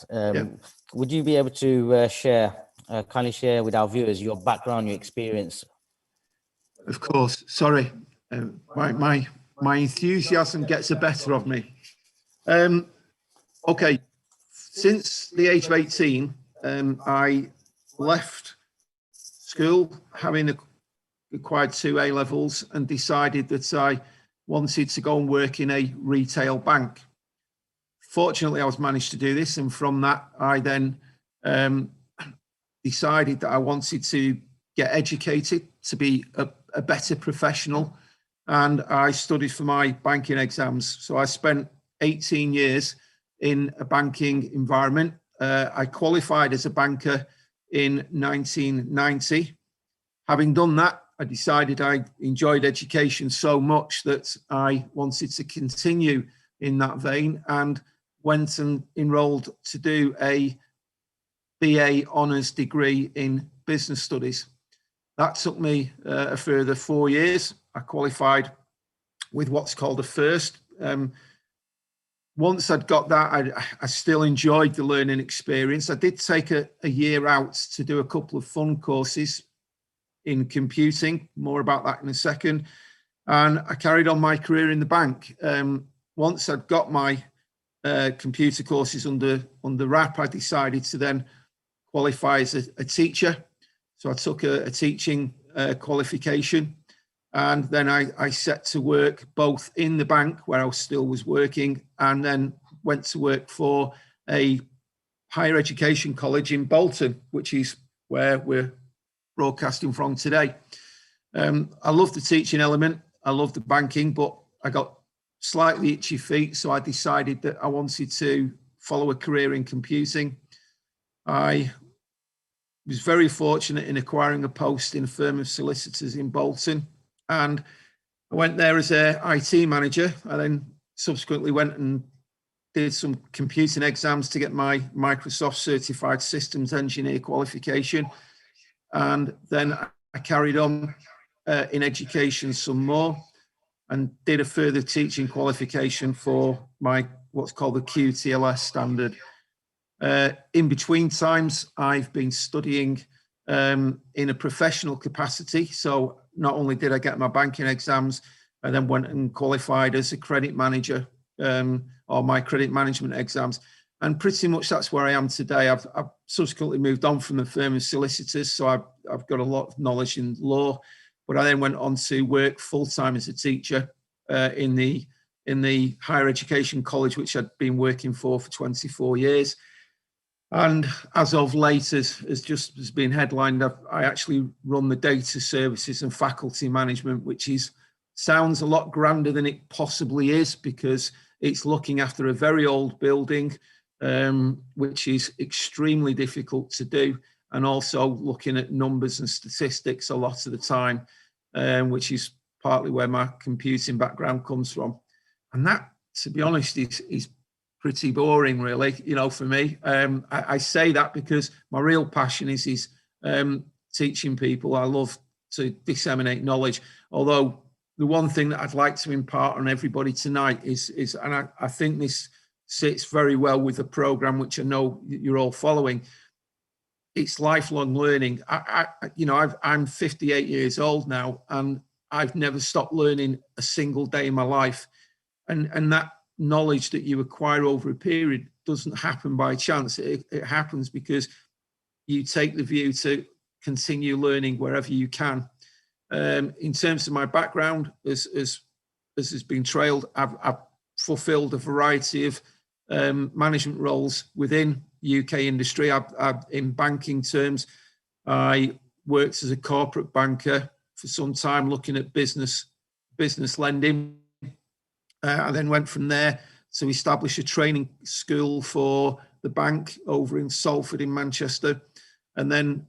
Yeah. Would you be able to kindly share with our viewers your background, your experience? Of course. Sorry, my enthusiasm gets the better of me. Okay, since the age of 18, I left school having acquired 2 A levels and decided that I wanted to go and work in a retail bank. Fortunately, I was managed to do this, and from that, I then decided that I wanted to get educated to be a better professional, and I studied for my banking exams. So I spent 18 years in a banking environment. I qualified as a banker in 1990. Having done that, I decided I enjoyed education so much that I wanted to continue in that vein, and went and enrolled to do a BA honours degree in business studies. That took me a further 4 years. I qualified with what's called a first. Once I'd got that, I still enjoyed the learning experience. I did take a year out to do a couple of fun courses in computing, more about that in a second. And I carried on my career in the bank. Once I'd got my computer courses under wrap, I decided to then qualify as a teacher. So I took a teaching qualification, and then I set to work both in the bank, where I still was working, and then went to work for a higher education college in Bolton, which is where we're broadcasting from today. I love the teaching element. I love the banking, but I got slightly itchy feet, so I decided that I wanted to follow a career in computing. I was very fortunate in acquiring a post in a firm of solicitors in Bolton, and I went there as a IT manager. I then subsequently went and did some computing exams to get my Microsoft Certified Systems Engineer qualification, and then I carried on in education some more and did a further teaching qualification for my what's called the QTLS standard. In between times, I've been studying in a professional capacity. So not only did I get my banking exams, I then went and qualified as a credit manager, or my credit management exams. And pretty much that's where I am today. I've subsequently moved on from the firm of solicitors, so I've got a lot of knowledge in law. But I then went on to work full-time as a teacher in the higher education college, which I'd been working for 24 years. And as of late, as been headlined, I actually run the data services and faculty management, which sounds a lot grander than it possibly is, because it's looking after a very old building, which is extremely difficult to do, and also looking at numbers and statistics a lot of the time, which is partly where my computing background comes from. And that, to be honest, is pretty boring, really, for me. I say that because my real passion is teaching people. I love to disseminate knowledge. Although the one thing that I'd like to impart on everybody tonight is and I think this sits very well with the program, which I know you're all following. It's lifelong learning. I'm 58 years old now, and I've never stopped learning a single day in my life. And that knowledge that you acquire over a period doesn't happen by chance. It happens because you take the view to continue learning wherever you can. In terms of my background, as has been trailed, I've fulfilled a variety of management roles within UK industry. In banking terms, I worked as a corporate banker for some time, looking at business lending. I then went from there to establish a training school for the bank over in Salford in Manchester. And then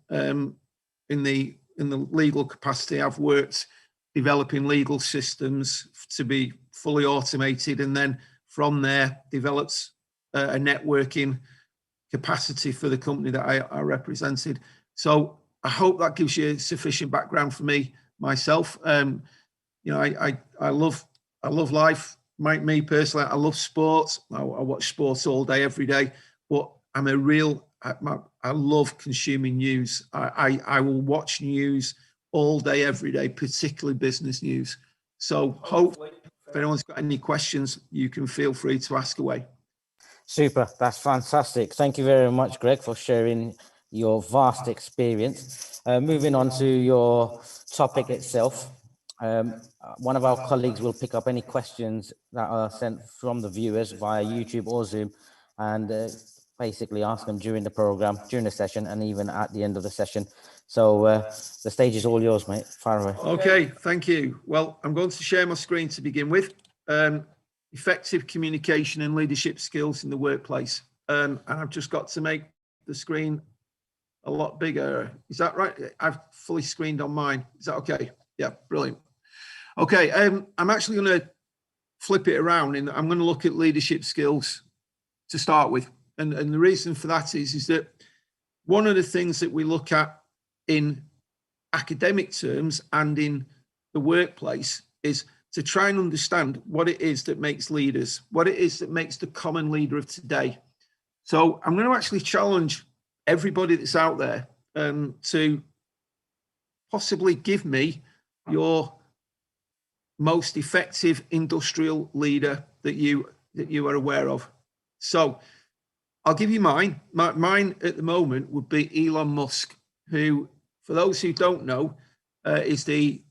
in the legal capacity, I've worked developing legal systems to be fully automated, and then from there developed a networking capacity for the company that I represented. So I hope that gives you sufficient background for myself. I love life. Me personally, I love sports. I watch sports all day, every day. But I'm a real, I love consuming news. I will watch news all day, every day, particularly business news. So hopefully, if anyone's got any questions, you can feel free to ask away. Super. That's fantastic. Thank you very much, Greg, for sharing your vast experience. Moving on to your topic itself. One of our colleagues will pick up any questions that are sent from the viewers via YouTube or Zoom and basically ask them during the program, during the session, and even at the end of the session. So the stage is all yours, mate. Fire away. Okay, thank you. Well, I'm going to share my screen to begin with. Effective communication and leadership skills in the workplace. And I've just got to make the screen a lot bigger. Is that right? I've fully screened on mine. Is that okay? Yeah, brilliant. Okay, I'm actually going to flip it around and I'm going to look at leadership skills to start with. And the reason for that is that one of the things that we look at in academic terms and in the workplace is to try and understand what it is that makes leaders, what it is that makes the common leader of today. So I'm going to actually challenge everybody that's out there to possibly give me your most effective industrial leader that you are aware of. So I'll give you mine. Mine at the moment would be Elon Musk, who, for those who don't know, is the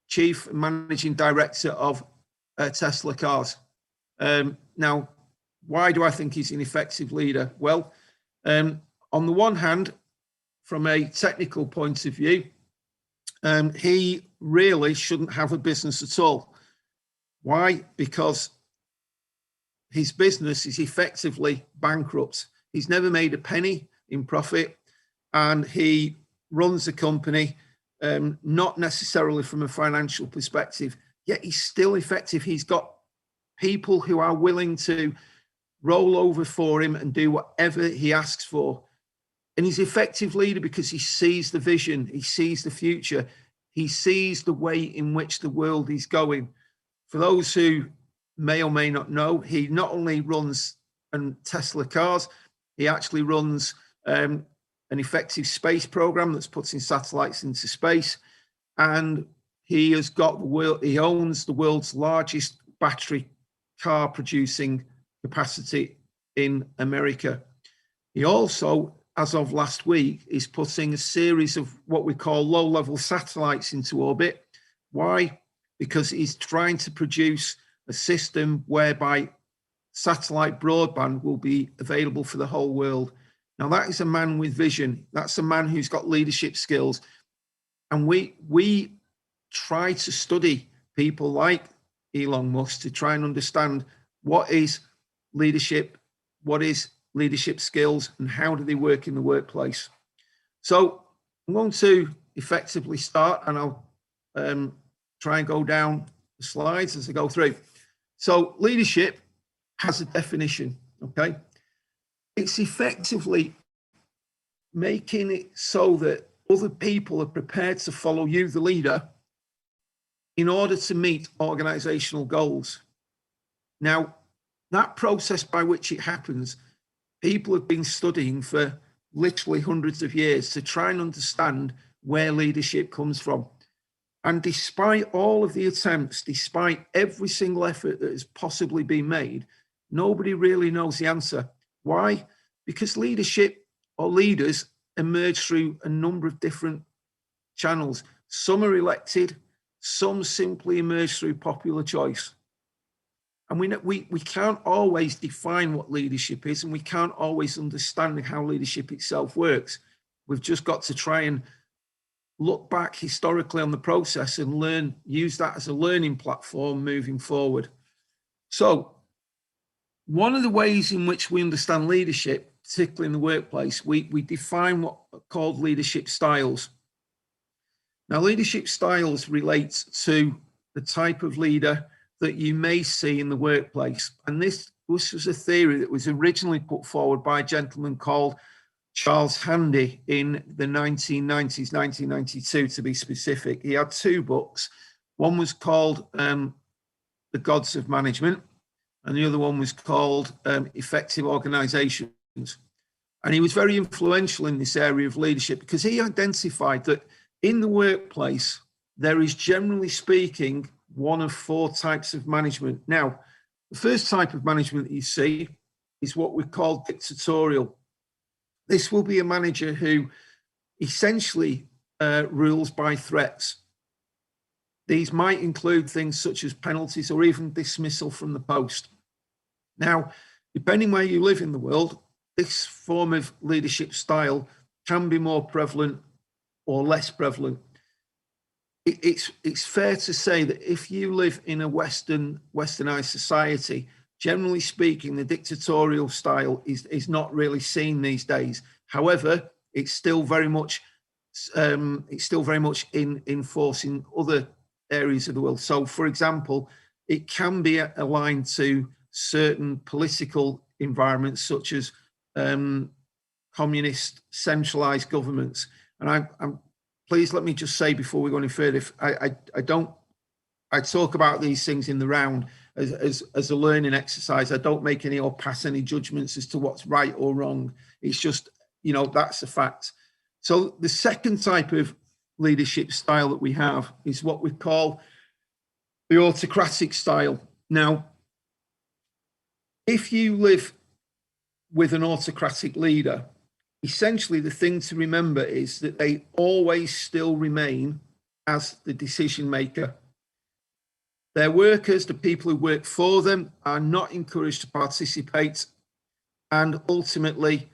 chief managing director of Tesla cars. Now, why do I think he's an effective leader? Well, on the one hand, from a technical point of view, he really shouldn't have a business at all. Why? Because his business is effectively bankrupt. He's never made a penny in profit, and he runs a company not necessarily from a financial perspective, yet he's still effective. He's got people who are willing to roll over for him and do whatever he asks for. And he's an effective leader because he sees the vision, he sees the future, he sees the way in which the world is going. For those who may or may not know, he not only runs Tesla cars, he actually runs an effective space program that's putting satellites into space, and he has got he owns the world's largest battery car producing capacity in America. He also, as of last week, is putting a series of what we call low-level satellites into orbit. Why? Because he's trying to produce a system whereby satellite broadband will be available for the whole world. Now, that is a man with vision. That's a man who's got leadership skills. And we try to study people like Elon Musk to try and understand what is leadership, what is leadership skills, and how do they work in the workplace. So I'm going to effectively start, and I'll try and go down the slides as I go through. So leadership has a definition, okay? It's effectively making it so that other people are prepared to follow you, the leader, in order to meet organizational goals. Now, that process by which it happens, people have been studying for literally hundreds of years to try and understand where leadership comes from. And despite all of the attempts, despite every single effort that has possibly been made, nobody really knows the answer. Why? Because leadership or leaders emerge through a number of different channels. Some are elected, some simply emerge through popular choice. And we can't always define what leadership is, and we can't always understand how leadership itself works. We've just got to try and look back historically on the process and use that as a learning platform moving forward. So one of the ways in which we understand leadership, particularly in the workplace, we define what are called leadership styles. Now, leadership styles relate to the type of leader that you may see in the workplace. And this was a theory that was originally put forward by a gentleman called Charles Handy in the 1990s, 1992 to be specific. He had two books. One was called The Gods of Management, and the other one was called Effective Organization. And he was very influential in this area of leadership because he identified that in the workplace, there is, generally speaking, one of 4 types of management. Now, the first type of management that you see is what we call dictatorial. This will be a manager who essentially rules by threats. These might include things such as penalties or even dismissal from the post. Now, depending where you live in the world, this form of leadership style can be more prevalent or less prevalent. It's fair to say that if you live in a westernized society, generally speaking, the dictatorial style is not really seen these days. However, it's still very much in force in other areas of the world. So, for example, it can be aligned to certain political environments, such as communist centralized governments. And I'm please let me just say before we go any further, if I talk about these things in the round as a learning exercise. I don't make any or pass any judgments as to what's right or wrong. It's just, that's a fact. So the second type of leadership style that we have is what we call the autocratic style. Now, if you live with an autocratic leader, essentially the thing to remember is that they always still remain as the decision maker. Their workers, the people who work for them, are not encouraged to participate, and ultimately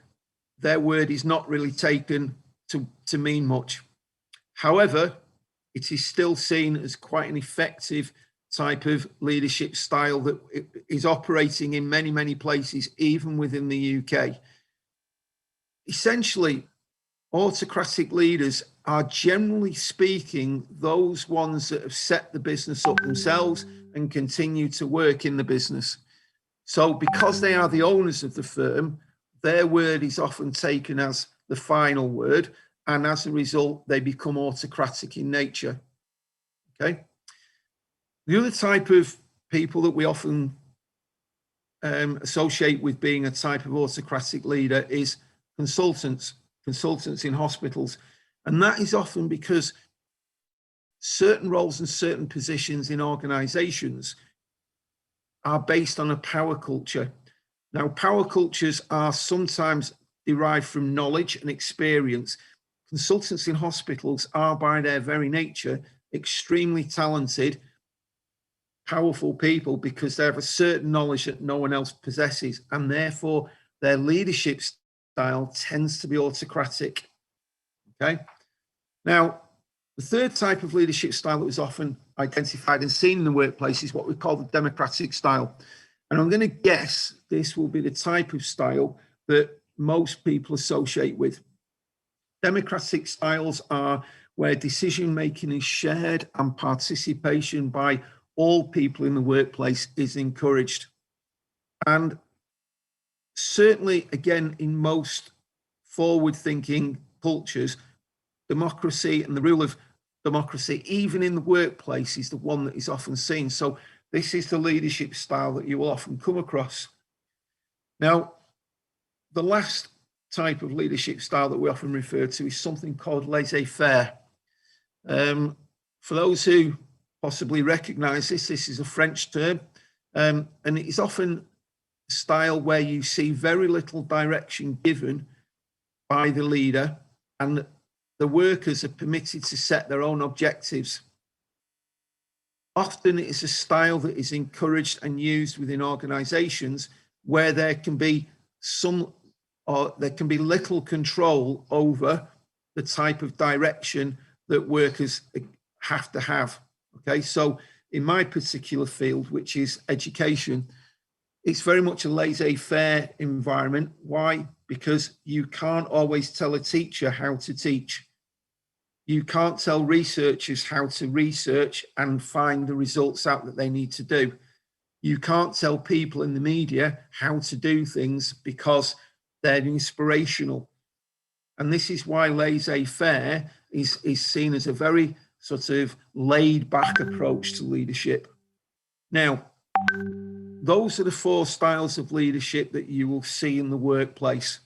their word is not really taken to mean much. However, it is still seen as quite an effective type of leadership style that is operating in many, many places, even within the UK. Essentially, autocratic leaders are, generally speaking, those ones that have set the business up themselves and continue to work in the business. So because they are the owners of the firm, their word is often taken as the final word, and as a result, they become autocratic in nature. Okay. The other type of people that we often associate with being a type of autocratic leader is consultants in hospitals. And that is often because certain roles and certain positions in organizations are based on a power culture. Now, power cultures are sometimes derived from knowledge and experience. Consultants in hospitals are, by their very nature, extremely talented, powerful people because they have a certain knowledge that no one else possesses, and therefore their leadership style tends to be autocratic. Okay. Now, the third type of leadership style that was often identified and seen in the workplace is what we call the democratic style. And I'm going to guess this will be the type of style that most people associate with. Democratic styles are where decision-making is shared and participation by all people in the workplace is encouraged. And certainly, again, in most forward-thinking cultures, democracy and the rule of democracy, even in the workplace, is the one that is often seen. So this is the leadership style that you will often come across. Now, the last type of leadership style that we often refer to is something called Laissez Faire. For those who possibly recognize this is a French term, and it is often a style where you see very little direction given by the leader, and the workers are permitted to set their own objectives. Often it is a style that is encouraged and used within organizations where there can be little control over the type of direction that workers have to have. Okay, so in my particular field, which is education, it's very much a laissez-faire environment. Why? Because you can't always tell a teacher how to teach. You can't tell researchers how to research and find the results out that they need to do. You can't tell people in the media how to do things because they're inspirational. And this is why laissez-faire is seen as a very sort of laid back approach to leadership. Now, those are the 4 styles of leadership that you will see in the workplace.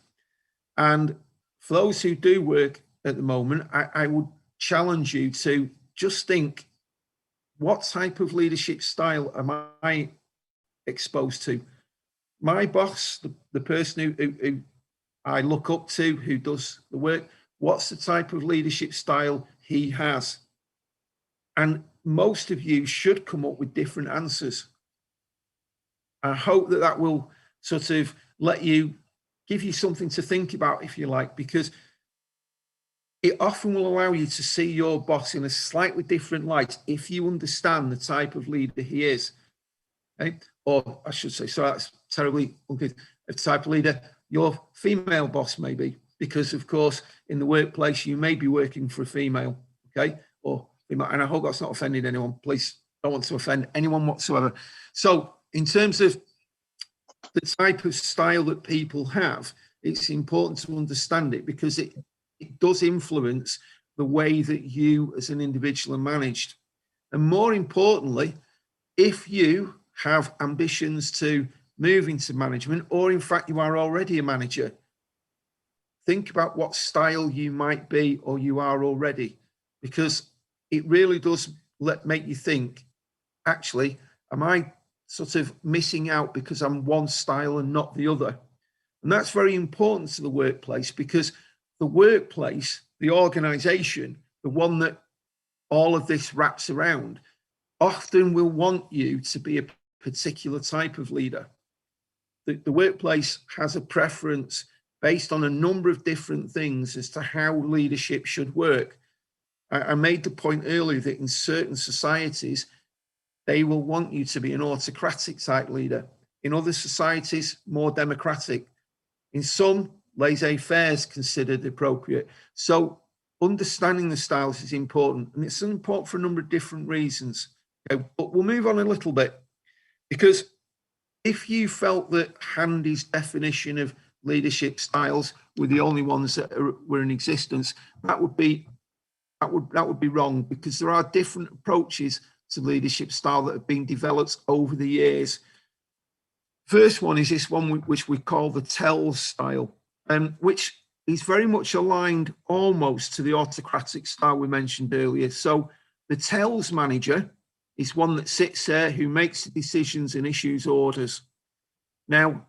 And for those who do work at the moment, I would challenge you to just think, what type of leadership style am I exposed to? My boss, the person who I look up to, who does the work, what's the type of leadership style he has? And most of you should come up with different answers. I hope that that will sort of give you something to think about, if you like, because it often will allow you to see your boss in a slightly different light if you understand the type of leader he is. Okay? Or I should say, so that's terribly ungood, a type of leader your female boss may be, because of course in the workplace you may be working for a female, okay? And I hope that's not offended anyone. Please, don't want to offend anyone whatsoever. So in terms of the type of style that people have, it's important to understand it, because it does influence the way that you as an individual are managed. And more importantly, if you have ambitions to move into management, or in fact you are already a manager, think about what style you might be or you are already, because it really does make you think, actually, am I sort of missing out because I'm one style and not the other? And that's very important to the workplace, because the workplace, the organization, the one that all of this wraps around, often will want you to be a particular type of leader. The workplace has a preference based on a number of different things as to how leadership should work. I made the point earlier that in certain societies, they will want you to be an autocratic type leader. In other societies, more democratic. In some, laissez faire is considered appropriate. So understanding the styles is important, and it's important for a number of different reasons. Okay, but we'll move on a little bit, because if you felt that Handy's definition of leadership styles were the only ones that were in existence, that would be wrong, because there are different approaches to leadership style that have been developed over the years. First one is this one which we call the Tells style, which is very much aligned almost to the autocratic style we mentioned earlier. So the Tells manager is one that sits there, who makes the decisions and issues orders. Now,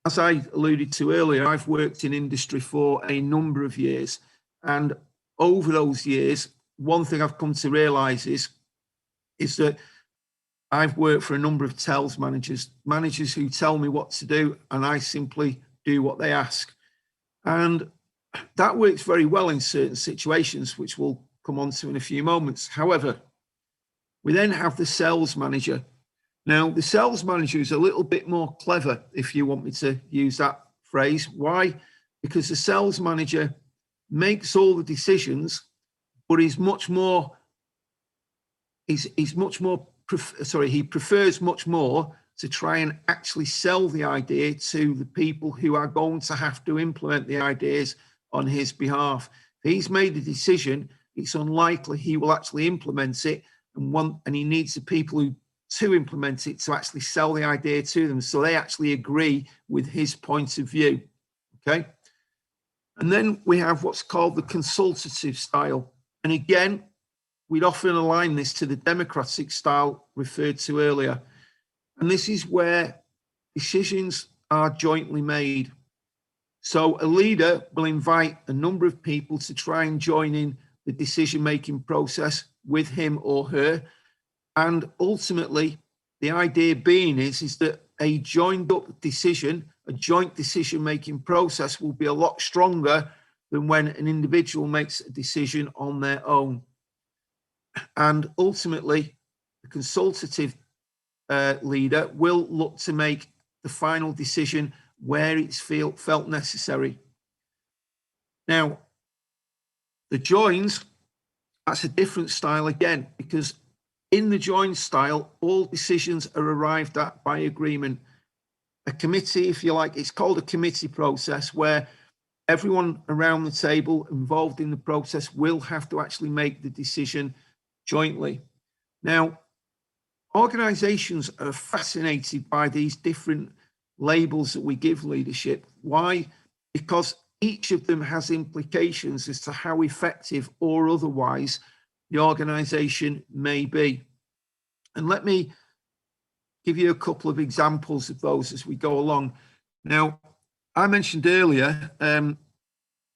as I alluded to earlier, I've worked in industry for a number of years, and over those years, one thing I've come to realize is that I've worked for a number of Tells managers who tell me what to do, and I simply do what they ask. And that works very well in certain situations, which we'll come on to in a few moments. However, we then have the sales manager. Now, the sales manager is a little bit more clever, if you want me to use that phrase. Why? Because the sales manager makes all the decisions, but he prefers much more to try and actually sell the idea to the people who are going to have to implement the ideas on his behalf. If he's made a decision, it's unlikely he will actually implement it, and he needs the people to implement it to actually sell the idea to them, so they actually agree with his point of view. Okay. And then we have what's called the consultative style. And again, we'd often align this to the democratic style referred to earlier. And this is where decisions are jointly made. So a leader will invite a number of people to try and join in the decision-making process with him or her. And ultimately, the idea being is that a joined up decision, a joint decision-making process will be a lot stronger than when an individual makes a decision on their own. And ultimately, the consultative leader will look to make the final decision where it's felt necessary. Now, the joins, that's a different style again, because in the join style, all decisions are arrived at by agreement. A committee, if you like, it's called a committee process, where everyone around the table involved in the process will have to actually make the decision jointly. Now, organizations are fascinated by these different labels that we give leadership. Why? Because each of them has implications as to how effective or otherwise the organization may be. And let me give you a couple of examples of those as we go along. Now, I mentioned earlier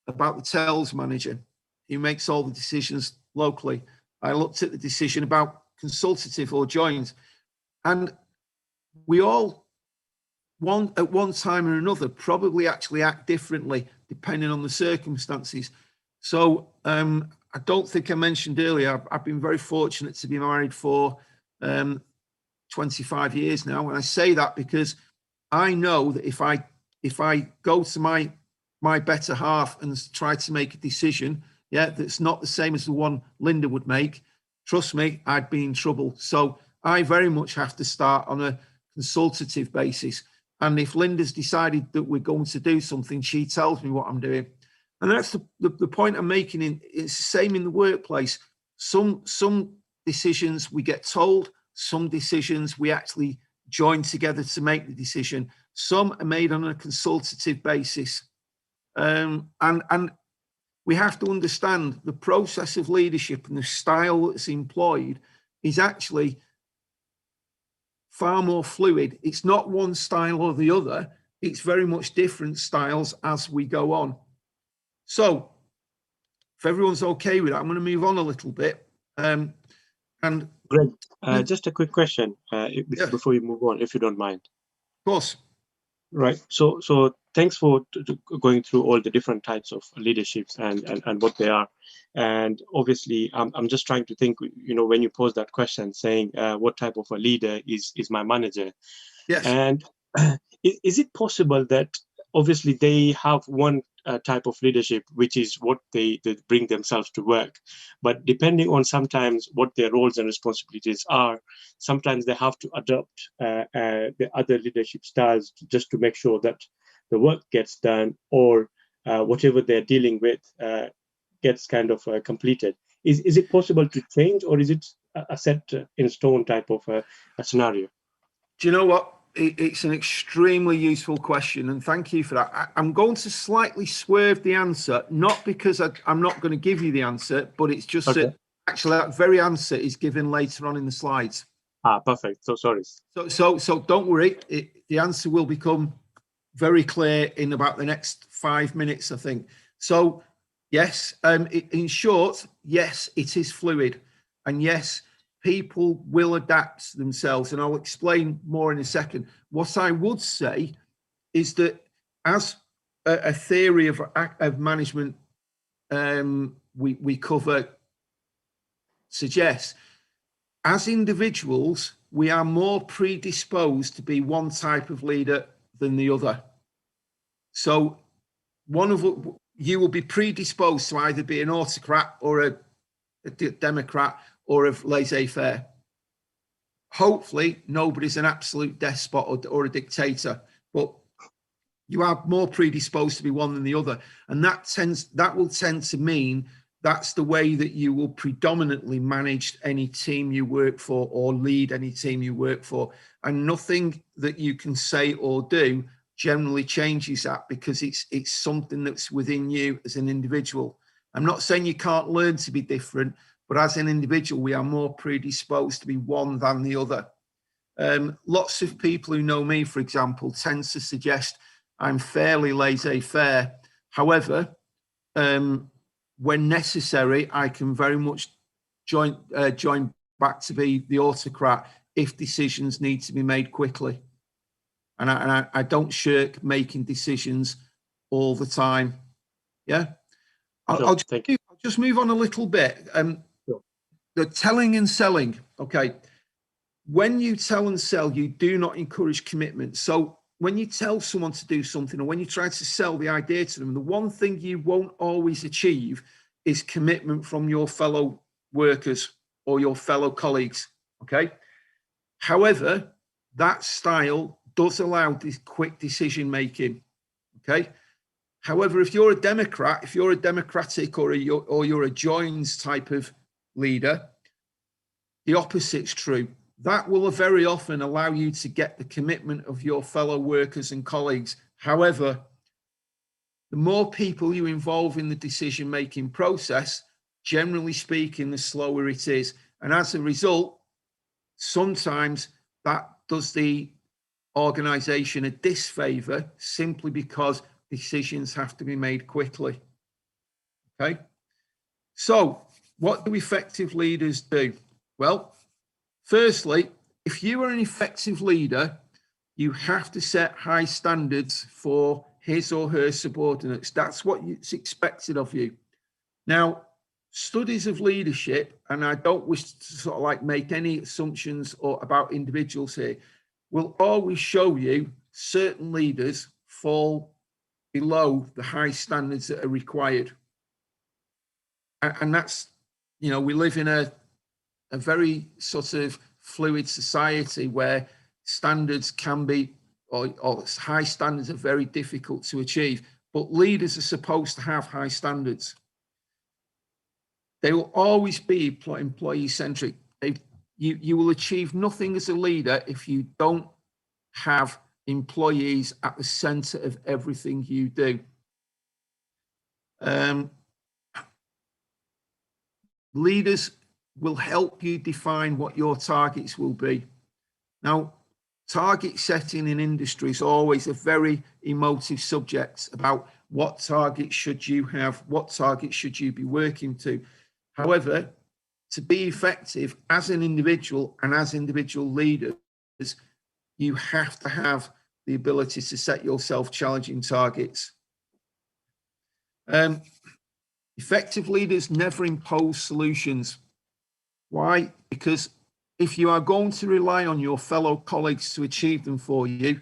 about the sales manager who makes all the decisions locally. I looked at the decision about consultative or joint, and we all, at one time or another, probably actually act differently depending on the circumstances. So I don't think I mentioned earlier, I've been very fortunate to be married for 25 years now. And I say that because I know that if I go to my better half and try to make a decision, that's not the same as the one Linda would make, trust me, I'd be in trouble. So I very much have to start on a consultative basis. And if Linda's decided that we're going to do something, she tells me what I'm doing. And that's the point I'm making. It's the same in the workplace. Some decisions we get told, some decisions we actually join together to make the decision. Some are made on a consultative basis. And we have to understand the process of leadership and the style that's employed is actually far more fluid. It's not one style or the other. It's very much different styles as we go on. So if everyone's okay with that, I'm going to move on a little bit. And Greg, just a quick question before you move on, if you don't mind. Of course. Right. So thanks for going through all the different types of leaderships and what they are. And obviously, I'm just trying to think, when you pose that question saying, what type of a leader is my manager? Yes. And is it possible that obviously they have one type of leadership, which is what they bring themselves to work. But depending on sometimes what their roles and responsibilities are, sometimes they have to adopt the other leadership styles just to make sure that the work gets done or whatever they're dealing with gets kind of completed. Is it possible to change, or is it a set in stone type of a scenario? Do you know what? It's an extremely useful question, and thank you for that. I'm going to slightly swerve the answer, not because I'm not going to give you the answer, but it's just Okay. that actually that very answer is given later on in the slides. Perfect. So sorry. So don't worry. The answer will become very clear in about the next 5 minutes, I think. So yes, in short, yes, it is fluid, and yes, people will adapt themselves, and I'll explain more in a second. What I would say is that as a theory of management we cover suggests, as individuals, we are more predisposed to be one type of leader than the other. So you will be predisposed to either be an autocrat or a democrat or of laissez faire. Hopefully, nobody's an absolute despot or a dictator, but you are more predisposed to be one than the other. And that will tend to mean that's the way that you will predominantly manage any team you work for or lead any team you work for. And nothing that you can say or do generally changes that, because it's something that's within you as an individual. I'm not saying you can't learn to be different, but as an individual, we are more predisposed to be one than the other. Lots of people who know me, for example, tend to suggest I'm fairly laissez-faire. However, when necessary, I can very much join back to be the autocrat if decisions need to be made quickly. And I don't shirk making decisions all the time. Yeah. I'll just move on a little bit. The telling and selling. Okay. When you tell and sell, you do not encourage commitment. So when you tell someone to do something, or when you try to sell the idea to them, the one thing you won't always achieve is commitment from your fellow workers or your fellow colleagues. Okay. However, that style does allow this quick decision making. Okay. However, if you're a Democrat, if you're a democratic or you're a joins type of leader, the opposite's true. that will very often allow you to get the commitment of your fellow workers and colleagues. However, the more people you involve in the decision-making process, generally speaking, the slower it is. And as a result, sometimes that does the organization a disfavor simply because decisions have to be made quickly. Okay. So what do effective leaders do? Well, firstly, if you are an effective leader, you have to set high standards for his or her subordinates. That's what it's expected of you. Now, studies of leadership, and I don't wish to sort of like make any assumptions or about individuals here, will always show you certain leaders fall below the high standards that are required. And that's, you know, we live in a very sort of fluid society where standards can be, or high standards are very difficult to achieve, but leaders are supposed to have high standards. They will always be employee-centric. You will achieve nothing as a leader if you don't have employees at the center of everything you do. Leaders will help you define what your targets will be. Now, target setting in industry is always a very emotive subject about what targets should you have, what targets should you be working to. However, to be effective as an individual and as individual leaders, you have to have the ability to set yourself challenging targets. Effective leaders never impose solutions. Why? Because if you are going to rely on your fellow colleagues to achieve them for you,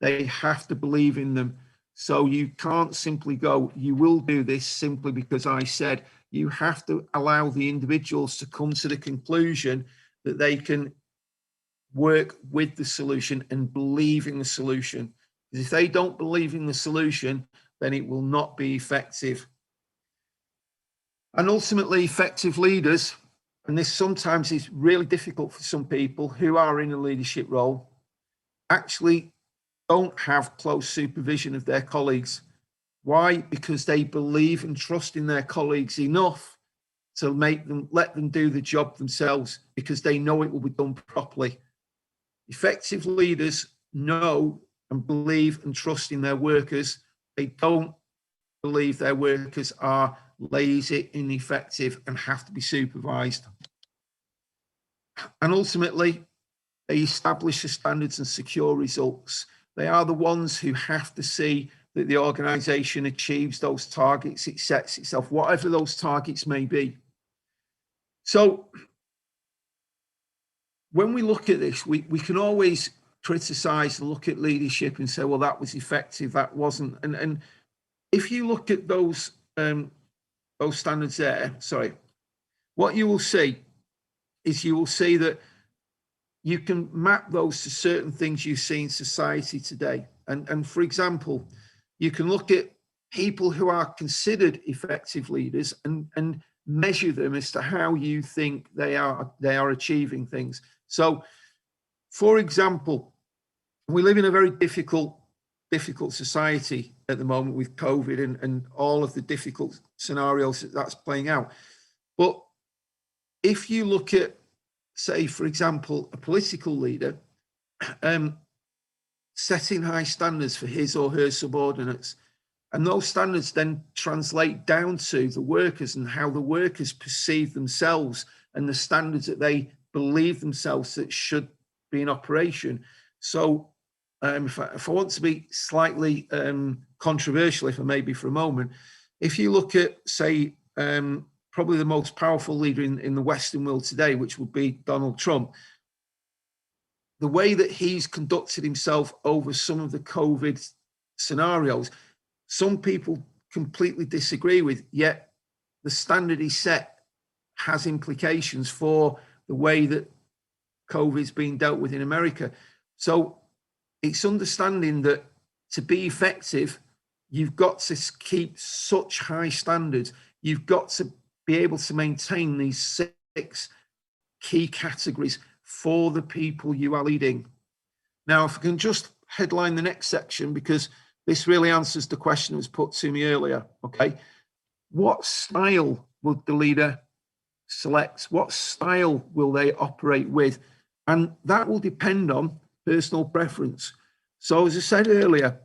they have to believe in them. So you can't simply go, you will do this simply because I said. You have to allow the individuals to come to the conclusion that they can work with the solution and believe in the solution. Because if they don't believe in the solution, then it will not be effective. And ultimately, effective leaders, and this sometimes is really difficult for some people who are in a leadership role, actually don't have close supervision of their colleagues. Why? Because they believe and trust in their colleagues enough to let them do the job themselves, because they know it will be done properly. Effective leaders know and believe and trust in their workers. They don't believe their workers are lazy, ineffective, and have to be supervised. And ultimately, they establish the standards and secure results. They are the ones who have to see that the organization achieves those targets it sets itself, whatever those targets may be. So when we look at this, we can always criticize and look at leadership and say, well, that was effective, that wasn't. And if you look at those standards there, what you will see is you will see that you can map those to certain things you see in society today. And for example, you can look at people who are considered effective leaders and measure them as to how you think they are achieving things. So, for example, we live in a very difficult society at the moment with COVID and all of the difficult scenarios that's playing out. But if you look at, say, for example, a political leader, setting high standards for his or her subordinates, and those standards then translate down to the workers and how the workers perceive themselves and the standards that they believe themselves that should be in operation. So if I want to be slightly controversial, if I may be for a moment, if you look at, say, probably the most powerful leader in the Western world today, which would be Donald Trump, the way that he's conducted himself over some of the COVID scenarios, some people completely disagree with, yet the standard he set has implications for the way that COVID is being dealt with in America. So it's understanding that to be effective, you've got to keep such high standards. You've got to be able to maintain these 6 key categories for the people you are leading. Now, if I can just headline the next section, because this really answers the question that was put to me earlier, okay? What style would the leader select? What style will they operate with? And that will depend on personal preference. So as I said earlier,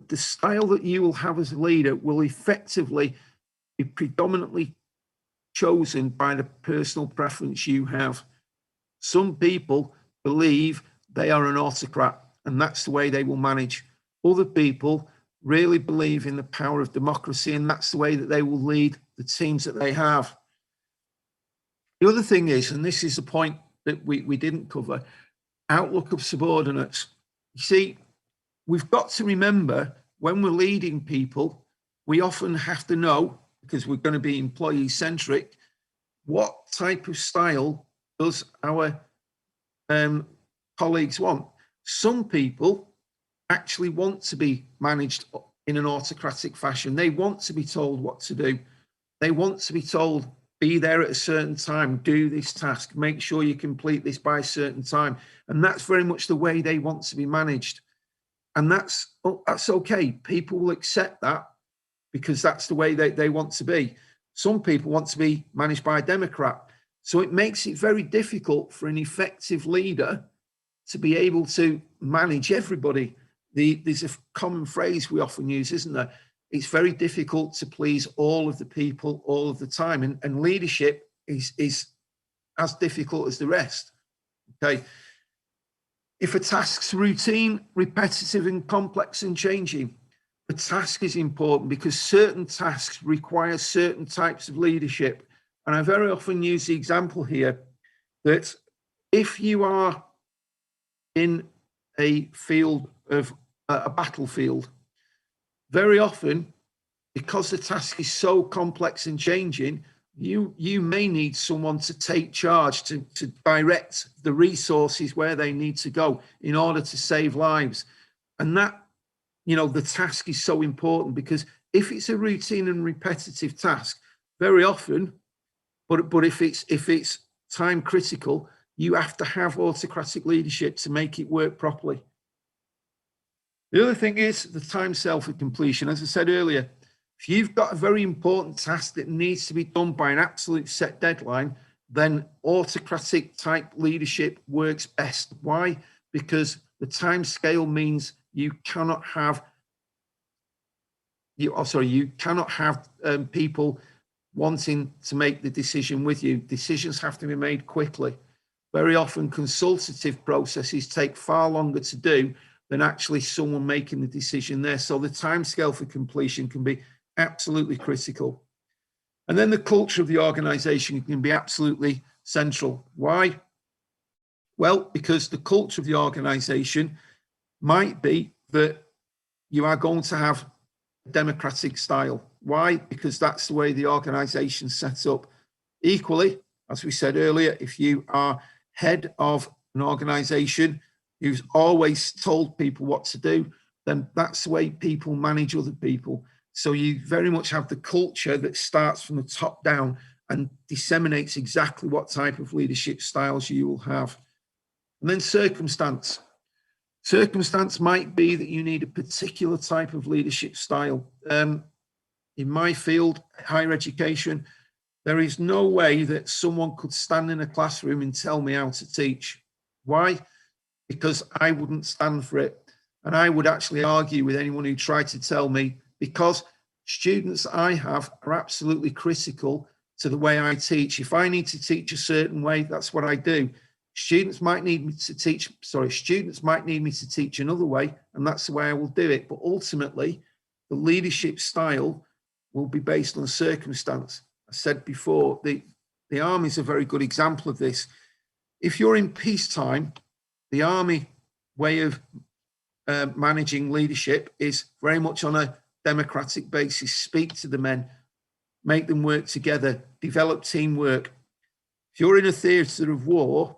the style that you will have as a leader will effectively be predominantly chosen by the personal preference you have. Some people believe they are an autocrat, and that's the way they will manage. Other people really believe in the power of democracy, and that's the way that they will lead the teams that they have. The other thing is, and this is the point that we didn't cover, outlook of subordinates. You see, we've got to remember when we're leading people, we often have to know, because we're going to be employee-centric, what type of style does our colleagues want. Some people actually want to be managed in an autocratic fashion. They want to be told what to do. They want to be told, be there at a certain time, do this task, make sure you complete this by a certain time. And that's very much the way they want to be managed. And that's okay. People will accept that because that's the way they want to be. Some people want to be managed by a democrat. So it makes it very difficult for an effective leader to be able to manage everybody. There's a common phrase we often use, isn't there? It's very difficult to please all of the people all of the time. And leadership is as difficult as the rest. Okay. If a task's routine, repetitive, and complex and changing, the task is important because certain tasks require certain types of leadership. And I very often use the example here that if you are in a field of a battlefield, very often, because the task is so complex and changing, you may need someone to take charge, to direct the resources where they need to go in order to save lives. And that, the task is so important because if it's a routine and repetitive task, very often, but if it's time critical, you have to have autocratic leadership to make it work properly. The other thing is the time scale for completion. As I said earlier, if you've got a very important task that needs to be done by an absolute set deadline, then autocratic type leadership works best. Why? Because the time scale means you cannot have people wanting to make the decision with you. Decisions have to be made quickly. Very often consultative processes take far longer to do than actually someone making the decision there. So the timescale for completion can be absolutely critical. And then the culture of the organization can be absolutely central. Why? Well, because the culture of the organization might be that you are going to have a democratic style. Why? Because that's the way the organization is set up. Equally, as we said earlier, if you are head of an organization who's always told people what to do, then that's the way people manage other people. So you very much have the culture that starts from the top down and disseminates exactly what type of leadership styles you will have. And then circumstance. Circumstance might be that you need a particular type of leadership style. In my field, higher education, there is no way that someone could stand in a classroom and tell me how to teach. Why? Because I wouldn't stand for it. And I would actually argue with anyone who tried to tell me, because students I have are absolutely critical to the way I teach. If I need to teach a certain way, that's what I do. Students might need me to teach another way, and that's the way I will do it. But ultimately, the leadership style will be based on circumstance. I said before, the army is a very good example of this. If you're in peacetime, the army way of managing leadership is very much on a democratic basis. Speak to the men, make them work together, develop teamwork. If you're in a theatre of war,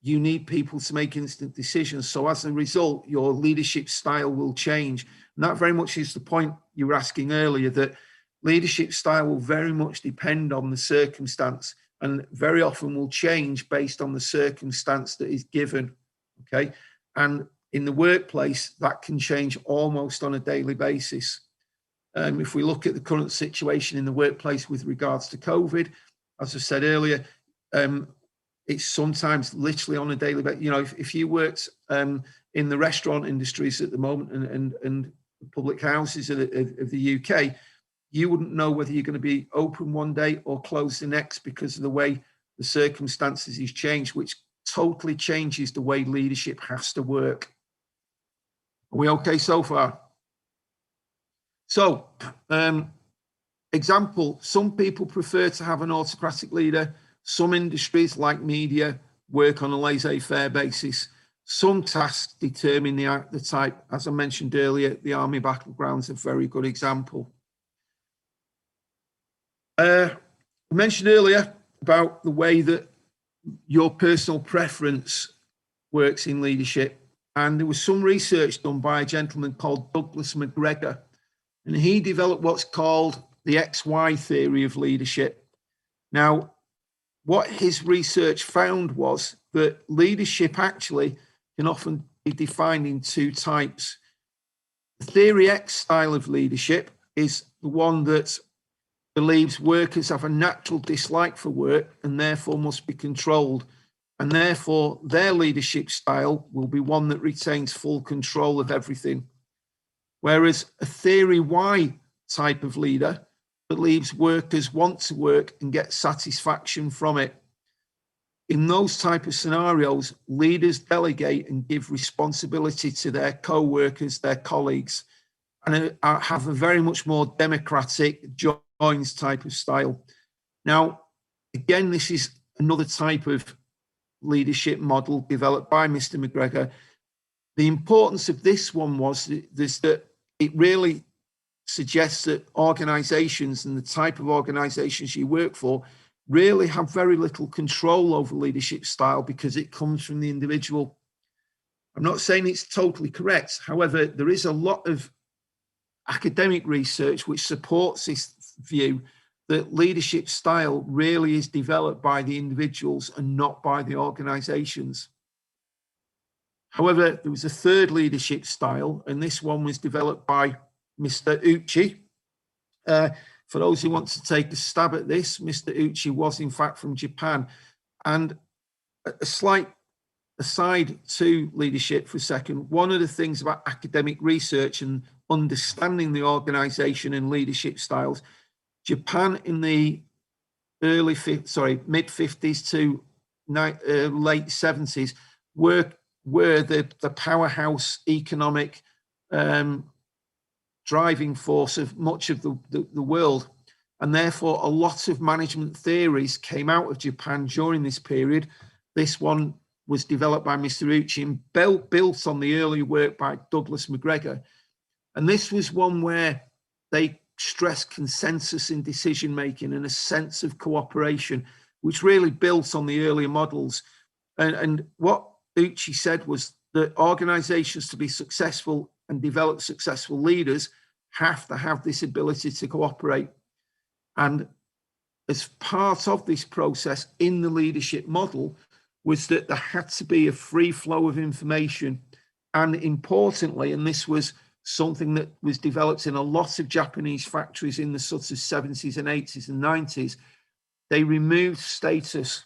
you need people to make instant decisions. So as a result, your leadership style will change. And that very much is the point you were asking earlier, that leadership style will very much depend on the circumstance. and very often will change based on the circumstance that is given, okay? And in the workplace, that can change almost on a daily basis. If we look at the current situation in the workplace with regards to COVID, as I said earlier, it's sometimes literally on a daily basis. You know, if you worked in the restaurant industries at the moment and public houses of the UK, you wouldn't know whether you're going to be open one day or closed the next because of the way the circumstances is changed, which totally changes the way leadership has to work. Are we okay so far? So, example, some people prefer to have an autocratic leader. Some industries, like media, work on a laissez-faire basis. Some tasks determine the type. As I mentioned earlier, the army battleground's a very good example. I mentioned earlier about the way that your personal preference works in leadership. And there was some research done by a gentleman called Douglas McGregor. And he developed what's called the XY theory of leadership. Now, what his research found was that leadership actually can often be defined in two types. The Theory X style of leadership is the one that believes workers have a natural dislike for work and therefore must be controlled. And therefore, their leadership style will be one that retains full control of everything. Whereas a Theory Y type of leader believes workers want to work and get satisfaction from it. In those type of scenarios, leaders delegate and give responsibility to their co-workers, their colleagues, and have a very much more democratic, joins type of style. Now, again, this is another type of leadership model developed by Mr. McGregor. The importance of this one was that it really suggests that organizations and the type of organizations you work for really have very little control over leadership style because it comes from the individual. I'm not saying it's totally correct. However, there is a lot of academic research which supports this view that leadership style really is developed by the individuals and not by the organizations. However, there was a third leadership style, and this one was developed by Mr. Uchi. For those who want to take a stab at this, Mr. Uchi was in fact from Japan. And a slight aside to leadership for a second, one of the things about academic research and understanding the organization and leadership styles, Japan in the mid 50s to late 70s were the powerhouse economic driving force of much of the world. And therefore, a lot of management theories came out of Japan during this period. This one was developed by Mr. Uchi and built on the early work by Douglas McGregor. And this was one where they stressed consensus in decision-making and a sense of cooperation, which really built on the earlier models. And what Uchi said was that organizations to be successful and develop successful leaders have to have this ability to cooperate. And as part of this process in the leadership model was that there had to be a free flow of information. And importantly, and this was something that was developed in a lot of Japanese factories in the sort of 70s and 80s and 90s, they removed status.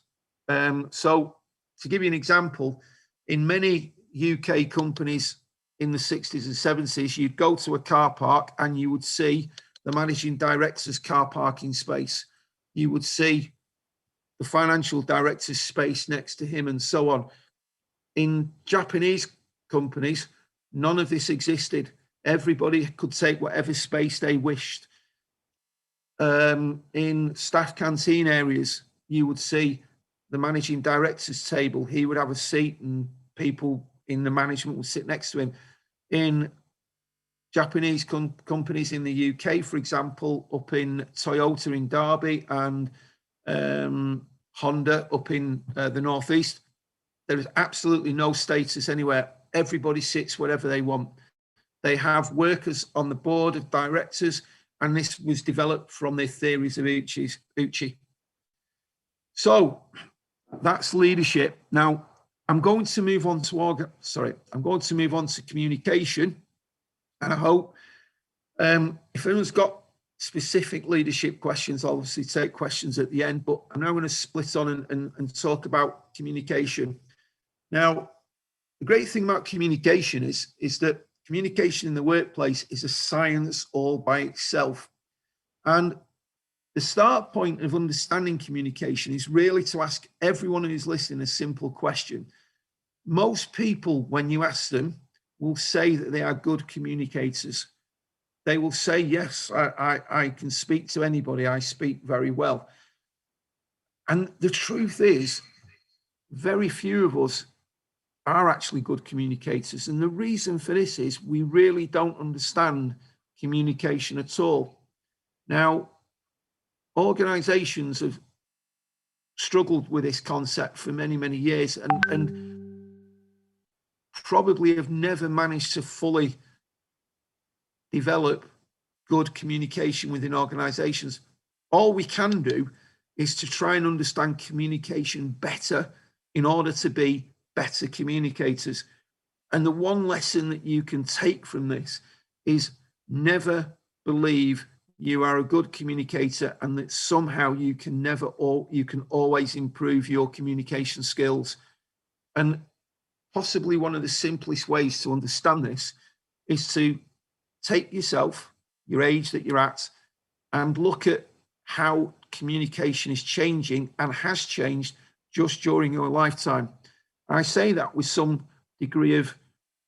So to give you an example, in many UK companies in the 60s and 70s, you'd go to a car park and you would see the managing director's car parking space. You would see the financial director's space next to him and so on. In Japanese companies, none of this existed. Everybody could take whatever space they wished. In staff canteen areas, you would see the managing director's table. He would have a seat and people in the management would sit next to him. In Japanese companies in the UK, for example, up in Toyota in Derby and Honda up in the Northeast, there is absolutely no status anywhere. Everybody sits wherever they want. They have workers on the board of directors, and this was developed from the theories of Uchi. So that's leadership. Now I'm going to move on to communication, and I hope if anyone's got specific leadership questions, I'll obviously take questions at the end, but I'm now going to split on and talk about communication. Now, the great thing about communication is that communication in the workplace is a science all by itself. And the start point of understanding communication is really to ask everyone who's listening a simple question. Most people, when you ask them, will say that they are good communicators. They will say, yes, I can speak to anybody. I speak very well. And the truth is, very few of us are actually good communicators. And the reason for this is we really don't understand communication at all. Now, organizations have struggled with this concept for many, many years and probably have never managed to fully develop good communication within organizations. All we can do is to try and understand communication better in order to be better communicators. And the one lesson that you can take from this is never believe you are a good communicator and that somehow you can always improve your communication skills. And possibly one of the simplest ways to understand this is to take yourself, your age that you're at, and look at how communication is changing and has changed just during your lifetime. I say that with some degree of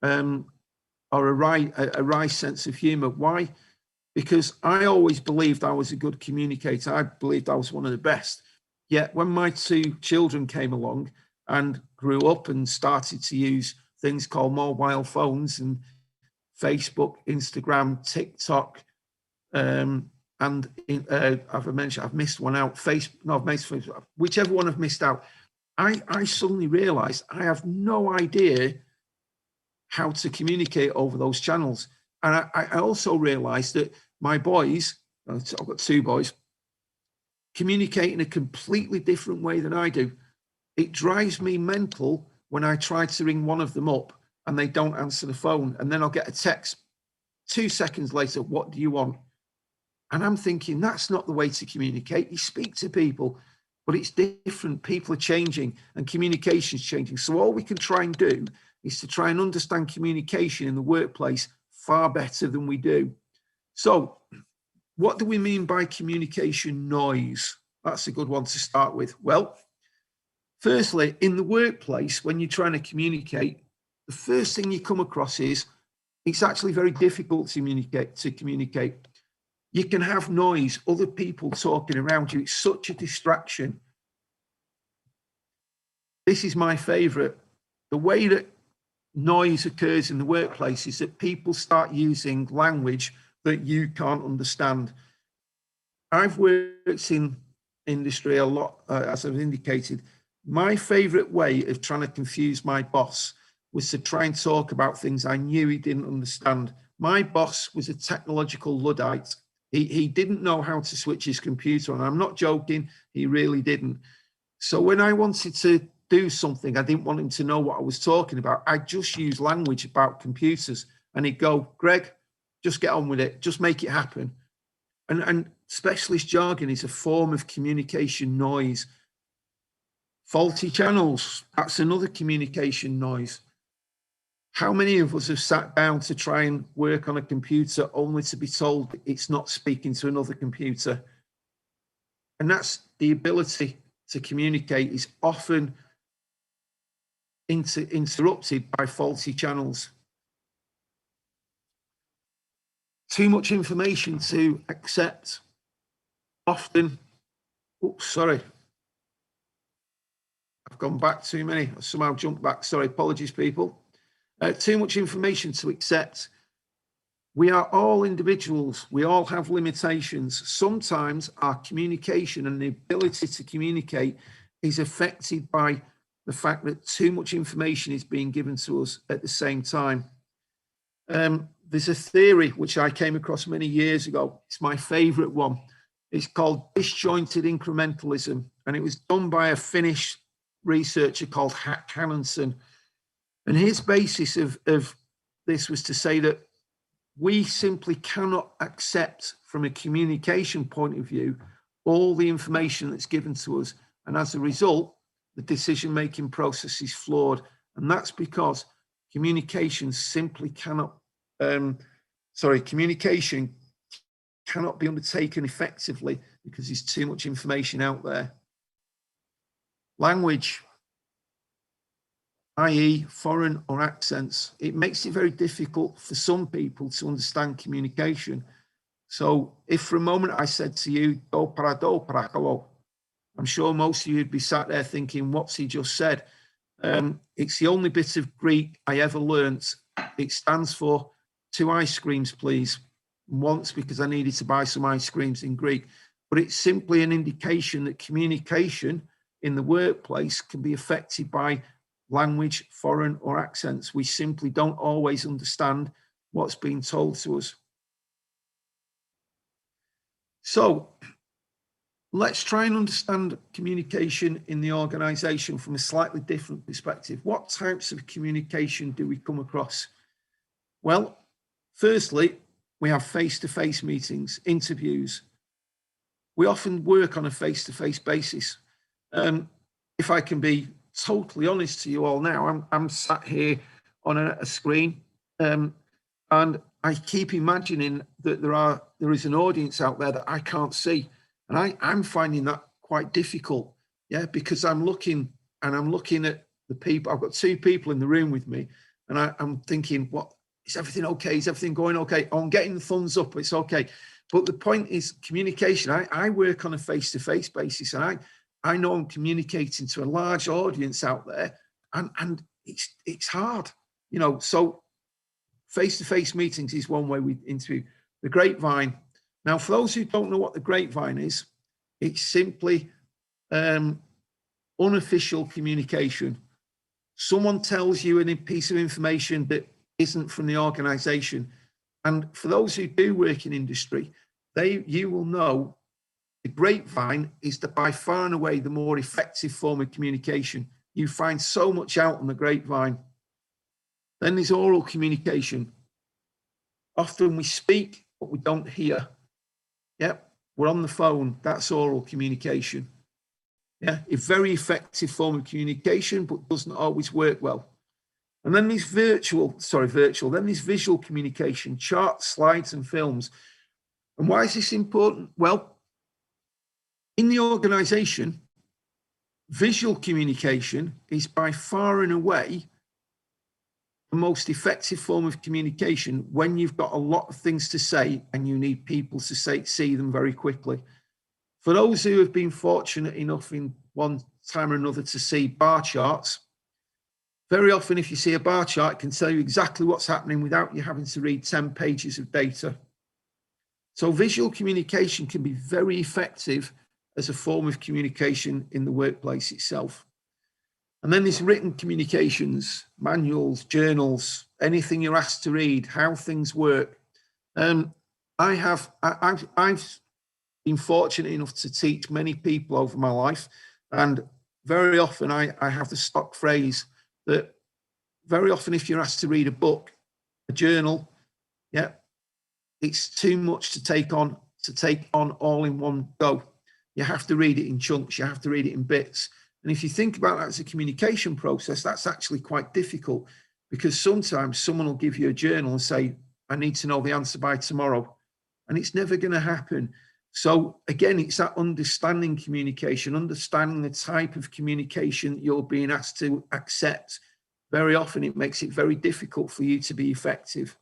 or a wry sense of humor. Why? Because I always believed I was a good communicator. I believed I was one of the best. Yet when my two children came along and grew up and started to use things called mobile phones and Facebook, Instagram, TikTok, and I've missed one out. Whichever one I've missed out. I suddenly realized I have no idea how to communicate over those channels. And I also realized that my boys, I've got two boys, communicate in a completely different way than I do. It drives me mental when I try to ring one of them up and they don't answer the phone. And then I'll get a text 2 seconds later, what do you want? And I'm thinking, that's not the way to communicate. You speak to people, but it's different. People are changing and communication is changing. So all we can try and do is to try and understand communication in the workplace far better than we do. So what do we mean by communication noise? That's a good one to start with. Well, firstly, in the workplace, when you're trying to communicate, the first thing you come across is it's actually very difficult to communicate. You can have noise, other people talking around you. It's such a distraction. This is my favorite. The way that noise occurs in the workplace is that people start using language that you can't understand. I've worked in industry a lot, as I've indicated. My favorite way of trying to confuse my boss was to try and talk about things I knew he didn't understand. My boss was a technological Luddite. He didn't know how to switch his computer on. I'm not joking, he really didn't. So when I wanted to do something, I didn't want him to know what I was talking about. I just used language about computers and he'd go, Greg, just get on with it. Just make it happen. And specialist jargon is a form of communication noise. Faulty channels, that's another communication noise. How many of us have sat down to try and work on a computer only to be told it's not speaking to another computer? And that's the ability to communicate is often interrupted by faulty channels. Too much information to accept. Often, oops, sorry. I've gone back too many. I somehow jumped back. Sorry, apologies, people. Too much information to accept. We are all individuals. We all have limitations. Sometimes our communication and the ability to communicate is affected by the fact that too much information is being given to us at the same time. There's a theory which I came across many years ago. It's my favorite one. It's called Disjointed Incrementalism. and it was done by a Finnish researcher called Hannesson. And his basis of this was to say that we simply cannot accept from a communication point of view all the information that's given to us. And as a result, the decision-making process is flawed. And that's because communication simply cannot, communication cannot be undertaken effectively because there's too much information out there. Language, i.e. foreign or accents, it makes it very difficult for some people to understand communication. So if for a moment I said to you, do para, hello, I'm sure most of you would be sat there thinking, what's he just said? It's the only bit of Greek I ever learnt. It stands for 2 ice creams, please. Once because I needed to buy some ice creams in Greek. But it's simply an indication that communication in the workplace can be affected by language, foreign or accents. We simply don't always understand what's being told to us. So let's try and understand communication in the organization from a slightly different perspective. What types of communication do we come across? Well, firstly, we have face-to-face meetings, interviews. We often work on a face-to-face basis. If I can be totally honest to you all now, I'm sat here on a screen, and I keep imagining that there is an audience out there that I can't see. And I'm finding that quite difficult, because I'm looking at the people. I've got 2 people in the room with me, and I'm thinking, what, is everything okay? Is everything going okay? Oh, I'm getting the thumbs up, it's okay. But the point is communication. I work on a face-to-face basis, and I know I'm communicating to a large audience out there, and it's hard, so face-to-face meetings is one way we interview. The grapevine. Now, for those who don't know what the grapevine is, it's simply unofficial communication. Someone tells you a piece of information that isn't from the organization. And for those who do work in industry, you will know the grapevine is by far and away the more effective form of communication. You find so much out on the grapevine. Then there's oral communication. Often we speak, but we don't hear. We're on the phone. That's oral communication. A very effective form of communication, but doesn't always work well. And then there's then there's visual communication, charts, slides, and films. And why is this important? Well, in the organization, visual communication is by far and away the most effective form of communication when you've got a lot of things to say and you need people to see them very quickly. For those who have been fortunate enough in one time or another to see bar charts, very often if you see a bar chart, it can tell you exactly what's happening without you having to read 10 pages of data. So visual communication can be very effective as a form of communication in the workplace itself. And then there's written communications, manuals, journals, anything you're asked to read, how things work. I've been fortunate enough to teach many people over my life, and very often I have the stock phrase that very often if you're asked to read a book, a journal, it's too much to take on all in one go. You have to read it in chunks, you have to read it in bits. And if you think about that as a communication process, that's actually quite difficult, because sometimes someone will give you a journal and say, I need to know the answer by tomorrow. And it's never going to happen. So again, it's that understanding communication, understanding the type of communication that you're being asked to accept. Very often it makes it very difficult for you to be effective.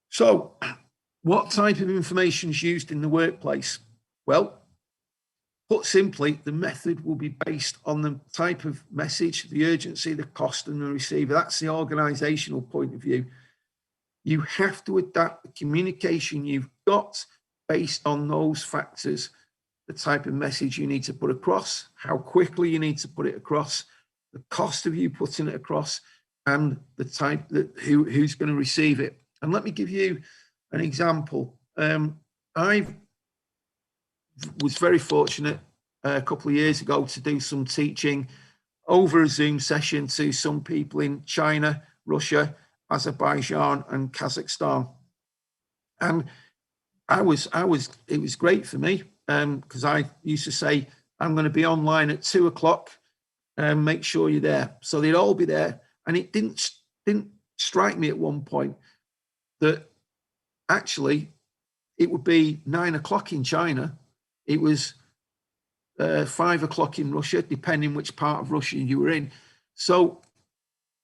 So what type of information is used in the workplace? Well, put simply, the method will be based on the type of message, the urgency, the cost, and the receiver. That's the organizational point of view. You have to adapt the communication you've got based on those factors, the type of message you need to put across, how quickly you need to put it across, the cost of you putting it across, and the type that who's going to receive it. And let me give you an example. I was very fortunate. a couple of years ago to do some teaching over a Zoom session to some people in China, Russia, Azerbaijan, and Kazakhstan. And it was great for me because I used to say, I'm going to be online at 2 o'clock and make sure you're there. So they'd all be there. And it didn't strike me at one point that actually it would be 9 o'clock in China. It was 5 o'clock in Russia, depending which part of Russia you were in. So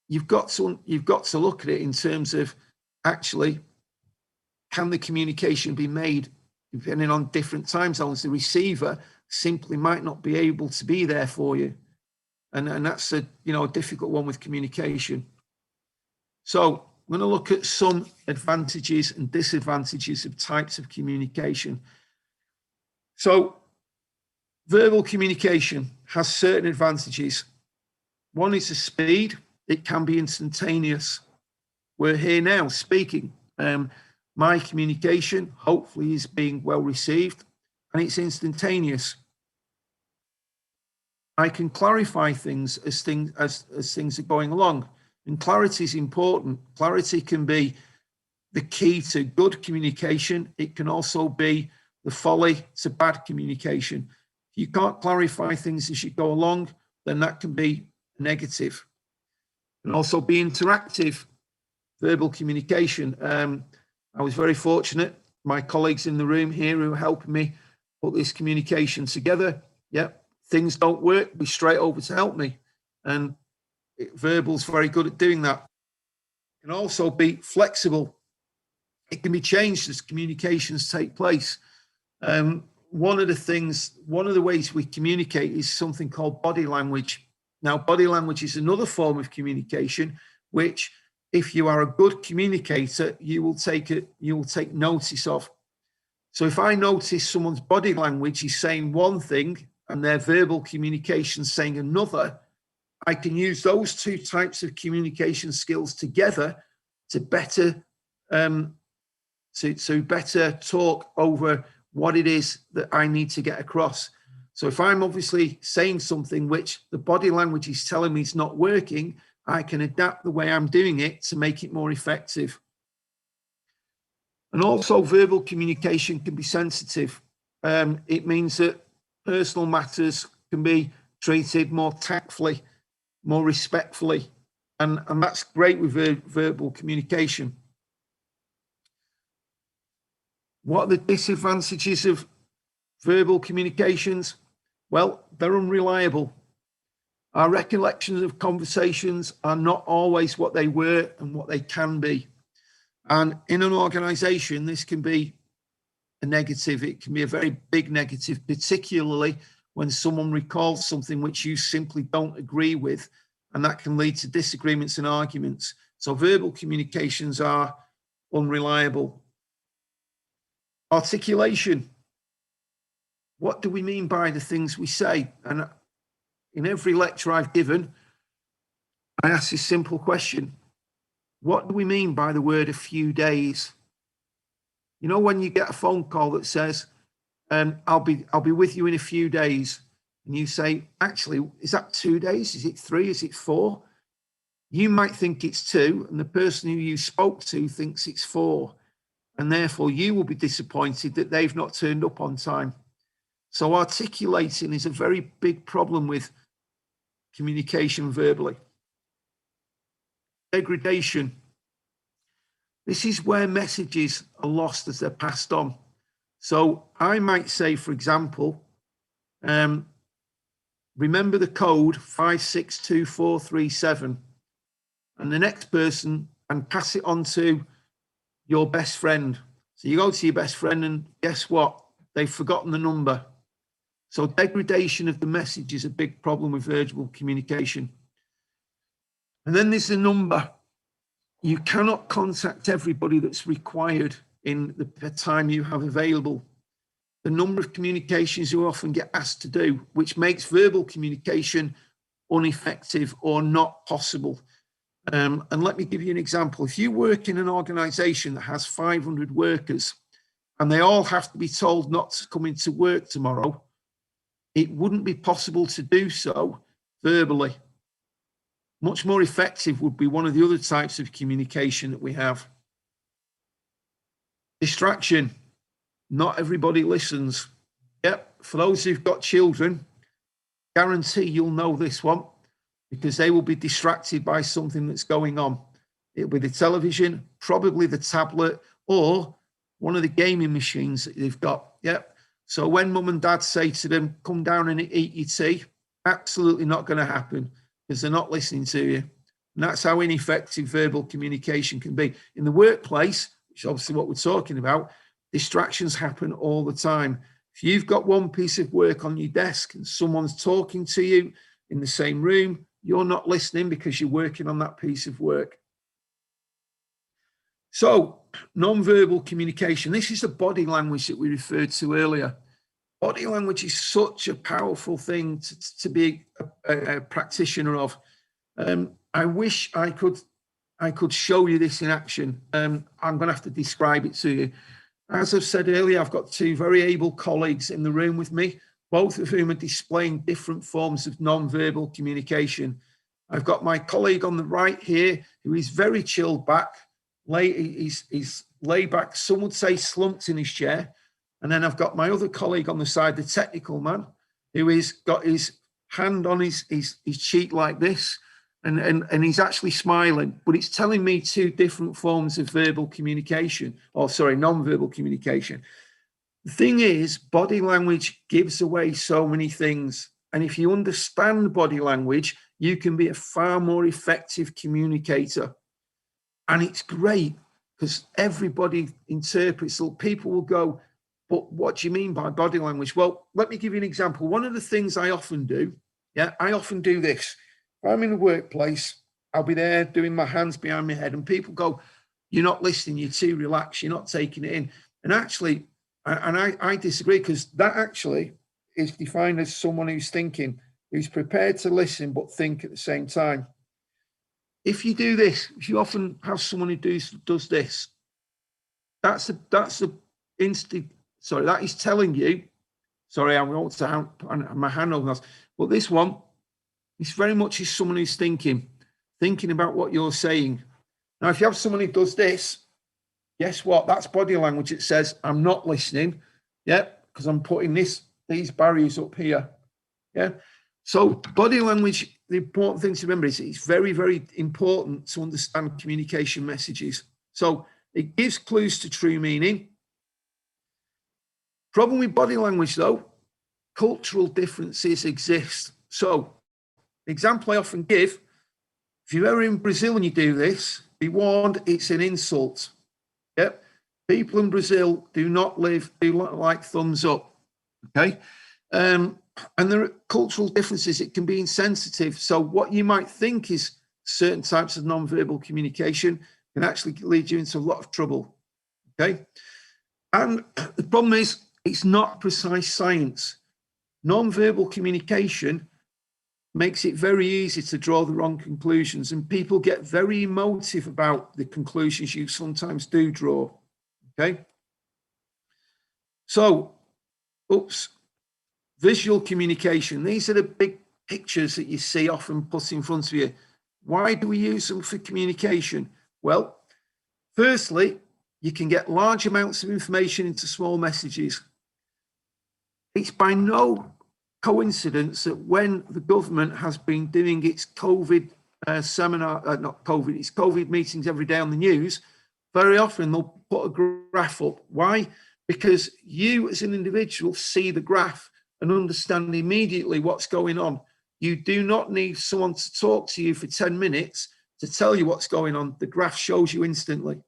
you've got to look at it in terms of actually, can the communication be made depending on different time zones? The receiver simply might not be able to be there for you, and that's a difficult one with communication. So I'm going to look at some advantages and disadvantages of types of communication. So verbal communication has certain advantages. One is the speed. It can be instantaneous. We're here now speaking. My communication hopefully is being well received, and it's instantaneous. I can clarify things as things are going along, and clarity is important. Clarity can be the key to good communication. It can also be the folly to bad communication. If you can't clarify things as you go along, then that can be negative. It can also be interactive, verbal communication. I was very fortunate. My colleagues in the room here who are helping me put this communication together. Yep, things don't work, be straight over to help me. And verbal's very good at doing that. It can also be flexible. It can be changed as communications take place. One of the ways we communicate is something called body language. Now, body language is another form of communication, which if you are a good communicator, you will take notice of. So if I notice someone's body language is saying one thing and their verbal communication saying another, I can use those two types of communication skills together to better better talk over what it is that I need to get across. So if I'm obviously saying something which the body language is telling me is not working, I can adapt the way I'm doing it to make it more effective. And also verbal communication can be sensitive. It means that personal matters can be treated more tactfully, more respectfully. And that's great with verbal communication. What are the disadvantages of verbal communications? Well, they're unreliable. Our recollections of conversations are not always what they were and what they can be. And in an organization, this can be a negative. It can be a very big negative, particularly when someone recalls something which you simply don't agree with, and that can lead to disagreements and arguments. So verbal communications are unreliable. Articulation. What do we mean by the things we say? And in every lecture I've given, I ask this simple question. What do we mean by the word a few days? You know, when you get a phone call that says, I'll be with you in a few days, and you say, actually, is that 2 days? Is it 3? Is it 4? You might think it's 2, and the person who you spoke to thinks it's 4. And therefore you will be disappointed that they've not turned up on time. So articulating is a very big problem with communication verbally. Degradation. This is where messages are lost as they're passed on. So I might say, for example, remember the code 562437, and the next person, and pass it on to your best friend. So you go to your best friend and guess what? They've forgotten the number. So degradation of the message is a big problem with verbal communication. And then there's the number. You cannot contact everybody that's required in the time you have available. The number of communications you often get asked to do, which makes verbal communication ineffective or not possible. And let me give you an example. If you work in an organization that has 500 workers and they all have to be told not to come into work tomorrow, it wouldn't be possible to do so verbally. Much more effective would be one of the other types of communication that we have. Distraction. Not everybody listens. Yep, for those who've got children, guarantee you'll know this one, because they will be distracted by something that's going on. It'll be the television, probably the tablet, or one of the gaming machines that they've got. Yep. So when mum and dad say to them, come down and eat your tea, absolutely not going to happen, because they're not listening to you. And that's how ineffective verbal communication can be. In the workplace, which is obviously what we're talking about, distractions happen all the time. If you've got one piece of work on your desk and someone's talking to you in the same room, you're not listening because you're working on that piece of work. So, non-verbal communication. This is the body language that we referred to earlier. Body language is such a powerful thing to be a practitioner of. I wish I could show you this in action. I'm going to have to describe it to you. As I've said earlier, I've got two very able colleagues in the room with me, both of whom are displaying different forms of non-verbal communication. I've got my colleague on the right here, who is very chilled back. He's laid back, some would say slumped in his chair. And then I've got my other colleague on the side, the technical man, who has got his hand on his cheek like this, and he's actually smiling. But it's telling me two different forms of verbal communication, non-verbal communication. The thing is, body language gives away so many things. And if you understand body language, you can be a far more effective communicator. And it's great because everybody interprets. So people will go, but what do you mean by body language? Well, let me give you an example. One of the things I often do, I often do this. If I'm in the workplace, I'll be there doing my hands behind my head, and people go, you're not listening, you're too relaxed, you're not taking it in. And actually, I disagree, because that actually is defined as someone who's thinking, who's prepared to listen but think at the same time. If you do this, if you often have someone who does this, that is telling you, sorry, I'm going to have my hand over this, but this one is very much is someone who's thinking about what you're saying. Now, if you have someone who does this, guess what? That's body language. It says, I'm not listening, because I'm putting these barriers up here, So body language, the important thing to remember is it's very, very important to understand communication messages. So it gives clues to true meaning. Problem with body language, though, cultural differences exist. So the example I often give, if you're ever in Brazil and you do this, be warned, it's an insult. People in Brazil do not like thumbs up, okay? And there are cultural differences. It can be insensitive. So what you might think is certain types of non-verbal communication can actually lead you into a lot of trouble, okay? And the problem is, it's not precise science. Non-verbal communication makes it very easy to draw the wrong conclusions, and people get very emotive about the conclusions you sometimes do draw, okay? So, visual communication. These are the big pictures that you see often put in front of you. Why do we use them for communication? Well, firstly, you can get large amounts of information into small messages. It's by no coincidence that when the government has been doing its COVID COVID meetings every day on the news, very often they'll put a graph up. Why? Because you as an individual see the graph and understand immediately what's going on. You do not need someone to talk to you for 10 minutes to tell you what's going on. The graph shows you instantly.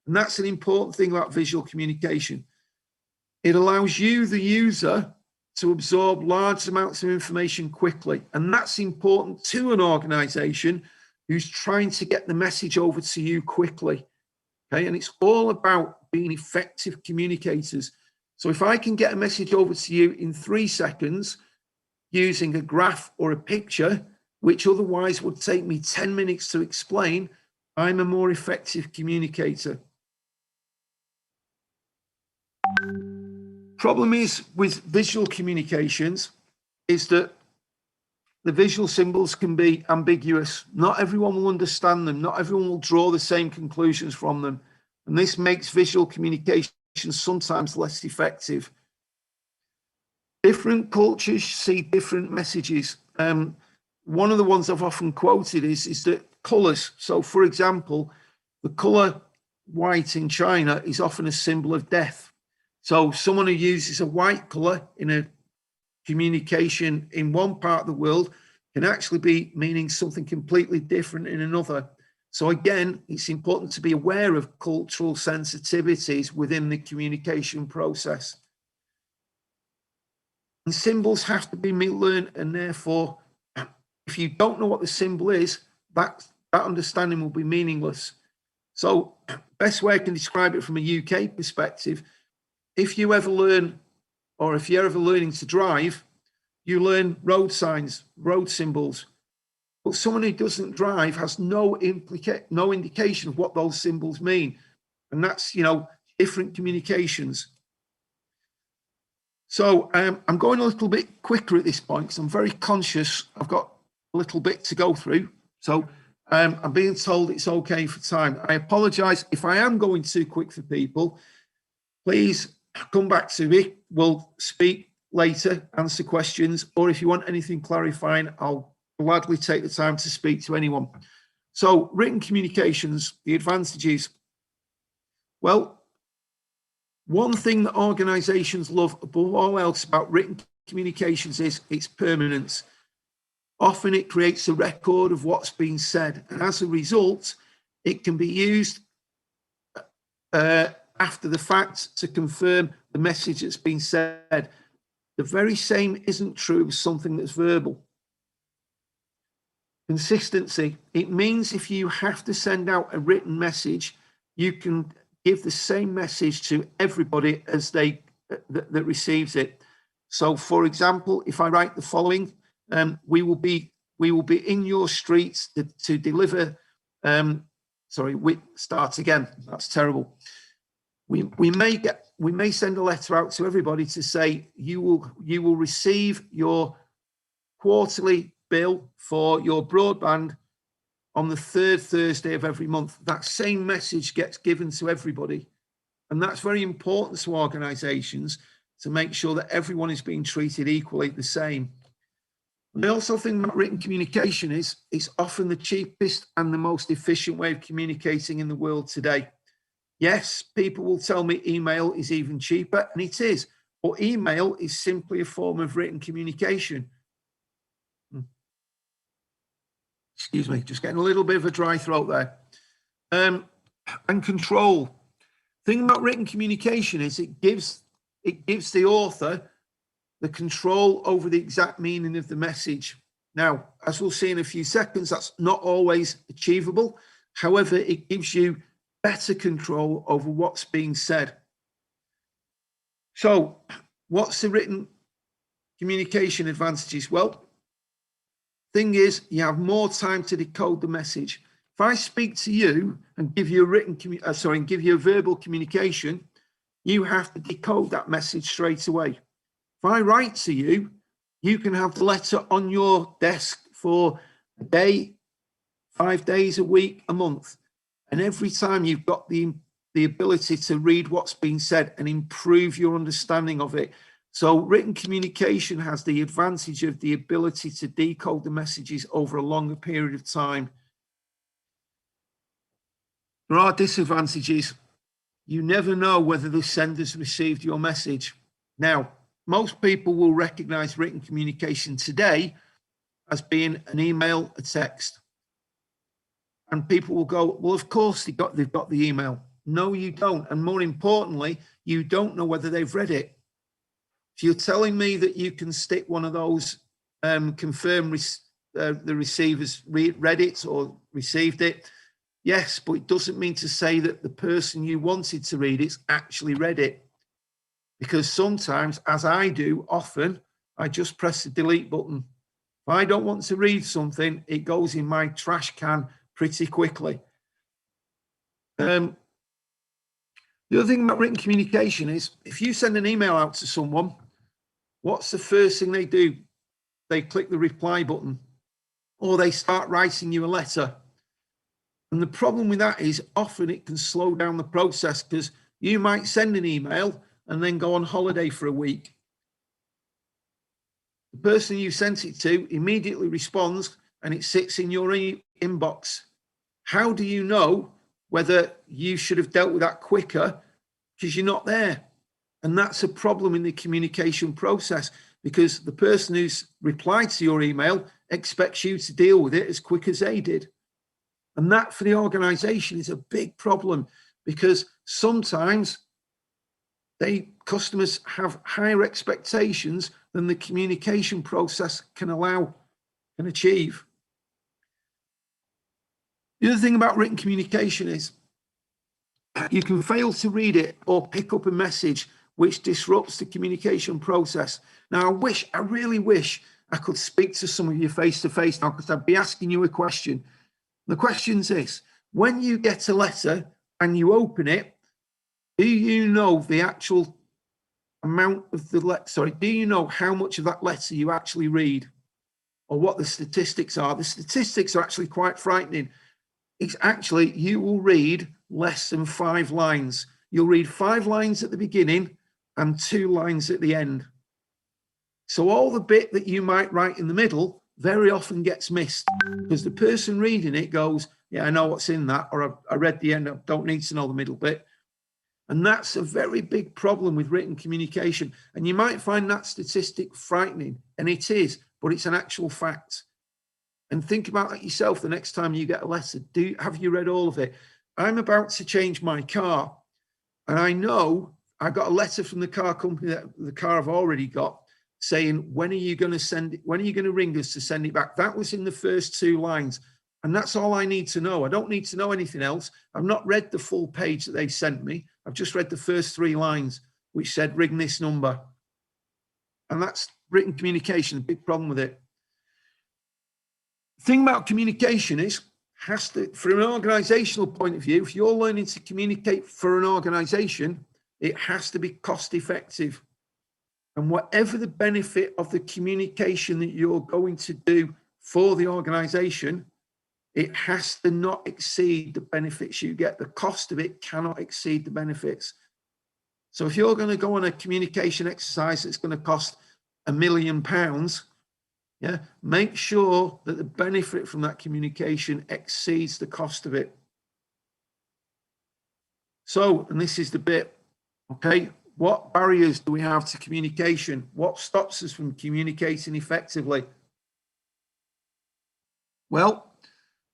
And that's an important thing about visual communication. It allows you, the user, to absorb large amounts of information quickly. And that's important to an organization who's trying to get the message over to you quickly. Okay, and it's all about being effective communicators. So if I can get a message over to you in 3 seconds using a graph or a picture, which otherwise would take me 10 minutes to explain, I'm a more effective communicator. Problem is with visual communications, is that the visual symbols can be ambiguous. Not everyone will understand them. Not everyone will draw the same conclusions from them. And this makes visual communication sometimes less effective. Different cultures see different messages. One of the ones I've often quoted is that colours. So, for example, the colour white in China is often a symbol of death. So someone who uses a white colour in a communication in one part of the world can actually be meaning something completely different in another. So again, it's important to be aware of cultural sensitivities within the communication process. And symbols have to be learned, and therefore, if you don't know what the symbol is, that understanding will be meaningless. So, best way I can describe it from a UK perspective, if you ever learn, or if you're ever learning to drive, you learn road signs, road symbols. But someone who doesn't drive has no indication of what those symbols mean. And that's, different communications. So I'm going a little bit quicker at this point because I'm very conscious I've got a little bit to go through. So I'm being told it's okay for time. I apologize if I am going too quick for people. Please come back to me. We'll speak later, answer questions, or if you want anything clarifying, I'll gladly take the time to speak to anyone. So written communications, the advantages. Well, one thing that organizations love above all else about written communications is its permanence. Often it creates a record of what's been said, and as a result, it can be used after the fact to confirm the message that's been said. The very same isn't true of something that's verbal. Consistency. It means if you have to send out a written message, you can give the same message to everybody as that receives it. So, for example, if I write the following, we will be in your streets to deliver. Start again. That's terrible. We may send a letter out to everybody to say you will receive your quarterly bill for your broadband on the third Thursday of every month. That same message gets given to everybody. And that's very important to organizations to make sure that everyone is being treated equally the same. And I also think that written communication is often the cheapest and the most efficient way of communicating in the world today. Yes, people will tell me email is even cheaper, and it is. But email is simply a form of written communication. Excuse me, just getting a little bit of a dry throat there. And control. The thing about written communication is it gives the author the control over the exact meaning of the message. Now, as we'll see in a few seconds, that's not always achievable. However, it gives you better control over what's being said. So, what's the written communication advantages? Well, thing is, you have more time to decode the message. If I speak to you and give you a verbal communication, you have to decode that message straight away. If I write to you, you can have the letter on your desk for a day, 5 days a week, a month. And every time you've got the ability to read what's being said and improve your understanding of it. So written communication has the advantage of the ability to decode the messages over a longer period of time. There are disadvantages. You never know whether the sender's received your message. Now, most people will recognize written communication today as being an email, a text. And people will go, well, of course they've got the email. No, you don't. And more importantly, you don't know whether they've read it. If you're telling me that you can stick one of those confirm the receivers read it or received it, yes, but it doesn't mean to say that the person you wanted to read it's actually read it. Because sometimes, as I do often, I just press the delete button. If I don't want to read something, it goes in my trash can pretty quickly. The other thing about written communication is if you send an email out to someone, what's the first thing they do? they click the reply button, or they start writing you a letter. And the problem with that is often it can slow down the process, because you might send an email and then go on holiday for a week. The person you sent it to immediately responds and it sits in your inbox. How do you know whether you should have dealt with that quicker? Because you're not there. And that's a problem in the communication process, because the person who's replied to your email expects you to deal with it as quick as they did. And that for the organization is a big problem, because sometimes customers have higher expectations than the communication process can allow and achieve. The other thing about written communication is you can fail to read it or pick up a message which disrupts the communication process. Now, I really wish I could speak to some of you face to face now, because I'd be asking you a question. The question's this: when you get a letter and you open it, do you know the actual amount of the letter? Do you know how much of that letter you actually read, or what the statistics are? The statistics are actually quite frightening. It's actually, you will read less than 5 lines. You'll read 5 lines at the beginning and 2 lines at the end. So all the bit that you might write in the middle very often gets missed, because the person reading it goes, yeah, I know what's in that, or I read the end, I don't need to know the middle bit. And that's a very big problem with written communication. And you might find that statistic frightening, and it is, but it's an actual fact. And think about that yourself the next time you get a letter. Have you read all of it? I'm about to change my car, and I know I got a letter from the car company, that the car I've already got, saying, when are you going to send it? When are you going to ring us to send it back? That was in the first 2 lines. And that's all I need to know. I don't need to know anything else. I've not read the full page that they sent me. I've just read the first 3 lines, which said, ring this number. And that's written communication, a big problem with it. The thing about communication is, from an organizational point of view, if you're learning to communicate for an organization, it has to be cost effective. And whatever the benefit of the communication that you're going to do for the organization, it has to not exceed the benefits you get. The cost of it cannot exceed the benefits. So if you're going to go on a communication exercise that's going to cost £1 million, yeah, make sure that the benefit from that communication exceeds the cost of it. So, and this is the bit, okay, what barriers do we have to communication? What stops us from communicating effectively? Well,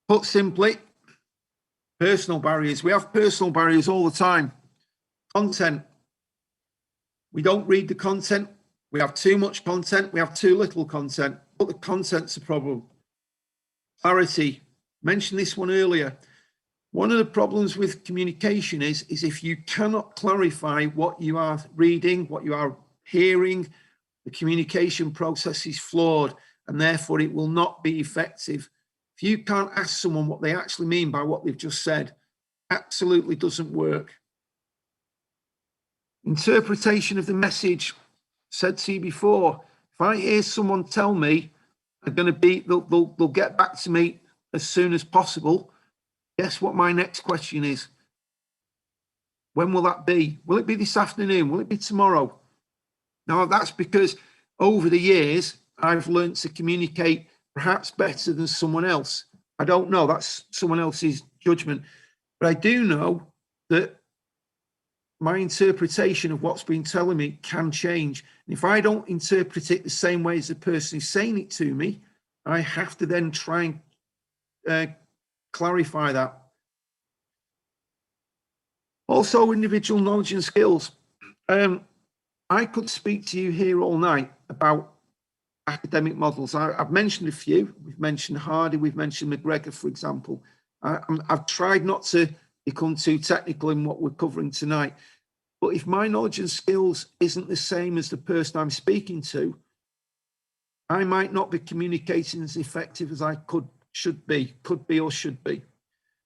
put simply, personal barriers. We have personal barriers all the time. Content. We don't read the content. We have too much content. We have too little content. But the content's a problem. Clarity. Mentioned this one earlier. One of the problems with communication is if you cannot clarify what you are reading, what you are hearing, the communication process is flawed, and therefore it will not be effective. If you can't ask someone what they actually mean by what they've just said, absolutely doesn't work. Interpretation of the message. Said to you before, if I hear someone tell me they'll get back to me as soon as possible, guess what my next question is? When will that be? Will it be this afternoon? Will it be tomorrow? Now, that's because over the years, I've learned to communicate perhaps better than someone else. I don't know. That's someone else's judgment. But I do know that my interpretation of what's been telling me can change. And if I don't interpret it the same way as the person who's saying it to me, I have to then try and clarify that. Also, individual knowledge and skills. I could speak to you here all night about academic models. I've mentioned a few. We've mentioned Hardy, we've mentioned McGregor, for example. I've tried not to become too technical in what we're covering tonight. But if my knowledge and skills isn't the same as the person I'm speaking to, I might not be communicating as effective as I could be.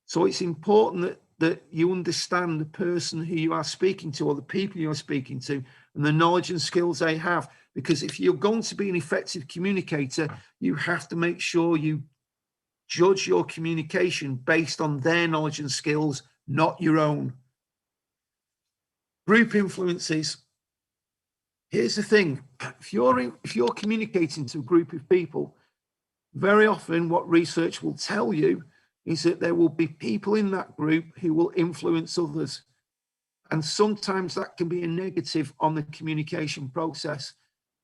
So it's important that you understand the person who you are speaking to, or the people you're speaking to, and the knowledge and skills they have, because if you're going to be an effective communicator, you have to make sure you judge your communication based on their knowledge and skills, not your own. Group influences. Here's the thing. If you're communicating to a group of people, very often what research will tell you is that there will be people in that group who will influence others. And sometimes that can be a negative on the communication process,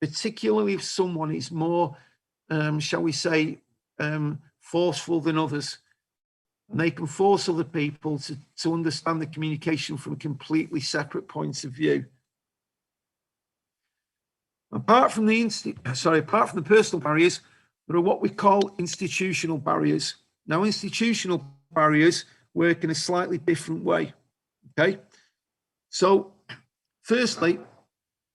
particularly if someone is more, shall we say, forceful than others. And they can force other people to understand the communication from a completely separate point of view. Apart from the personal barriers, there are what we call institutional barriers. Now, institutional barriers work in a slightly different way. Okay. So, firstly,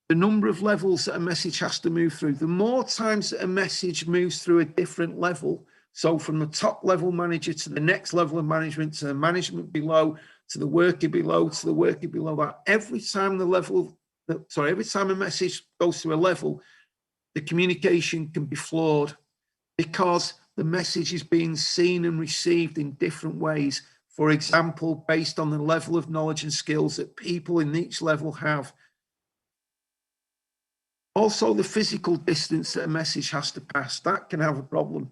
the number of levels that a message has to move through. The more times that a message moves through a different level, so from the top level manager to the next level of management, to the management below, to the worker below, to the worker below that, every time a message goes through a level, the communication can be flawed because the message is being seen and received in different ways. For example, based on the level of knowledge and skills that people in each level have. Also, the physical distance that a message has to pass, that can have a problem.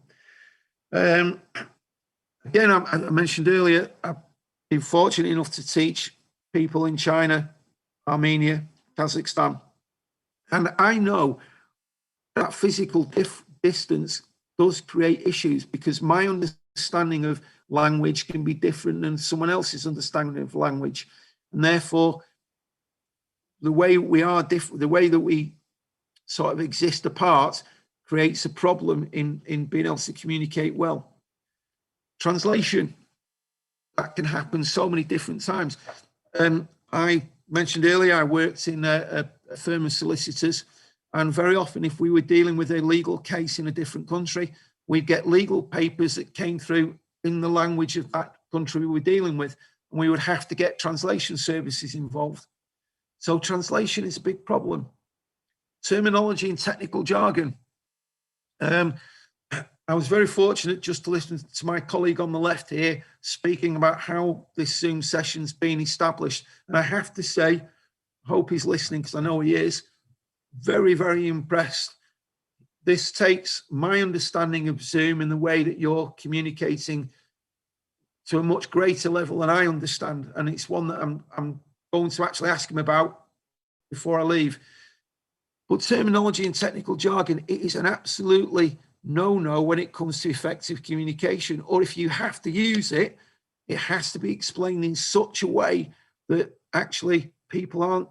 Again, I mentioned earlier, I've been fortunate enough to teach people in China, Armenia, Kazakhstan. And I know that physical distance does create issues because my understanding of language can be different than someone else's understanding of language. And therefore, the way we are different, the way that we sort of exist apart creates a problem in being able to communicate well. Translation, that can happen so many different times. I mentioned earlier, I worked in a firm of solicitors, and very often if we were dealing with a legal case in a different country, we'd get legal papers that came through in the language of that country we were dealing with, and we would have to get translation services involved. So translation is a big problem. Terminology and technical jargon. I was very fortunate just to listen to my colleague on the left here speaking about how this Zoom session's been established. And I have to say, I hope he's listening because I know he is, very, very impressed. This takes my understanding of Zoom and the way that you're communicating to a much greater level than I understand. And it's one that I'm going to actually ask him about before I leave. But terminology and technical jargon, it is an absolutely no-no when it comes to effective communication. Or if you have to use it, it has to be explained in such a way that actually people aren't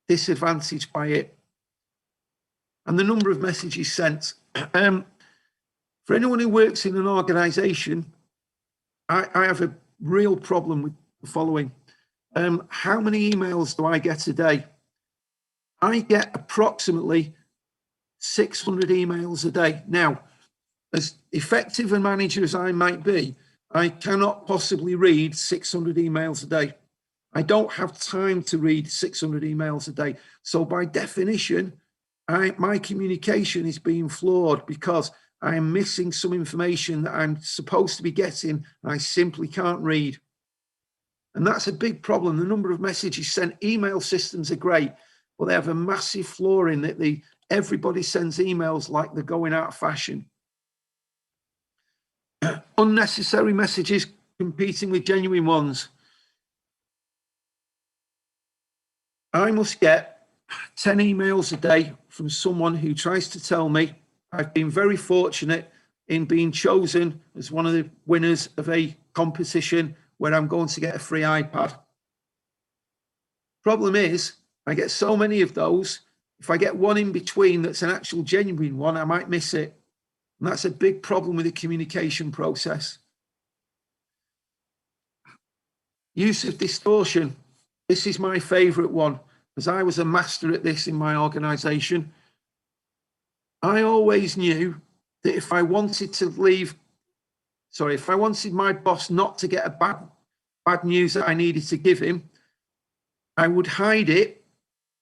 disadvantaged by it. And the number of messages sent. For anyone who works in an organization, I have a real problem with the following. How many emails do I get a day? I get approximately 600 emails a day. Now, as effective a manager as I might be, I cannot possibly read 600 emails a day. I don't have time to read 600 emails a day. So by definition, my communication is being flawed because I am missing some information that I'm supposed to be getting and I simply can't read. And that's a big problem. The number of messages sent, email systems are great, but they have a massive flaw in that everybody sends emails like they're going out of fashion. Unnecessary messages competing with genuine ones. I must get 10 emails a day from someone who tries to tell me I've been very fortunate in being chosen as one of the winners of a competition where I'm going to get a free iPad. Problem is, I get so many of those, if I get one in between that's an actual genuine one, I might miss it. And that's a big problem with the communication process. Use of distortion. This is my favorite one, because I was a master at this in my organization. I always knew that if I wanted my boss not to get a bad news that I needed to give him, I would hide it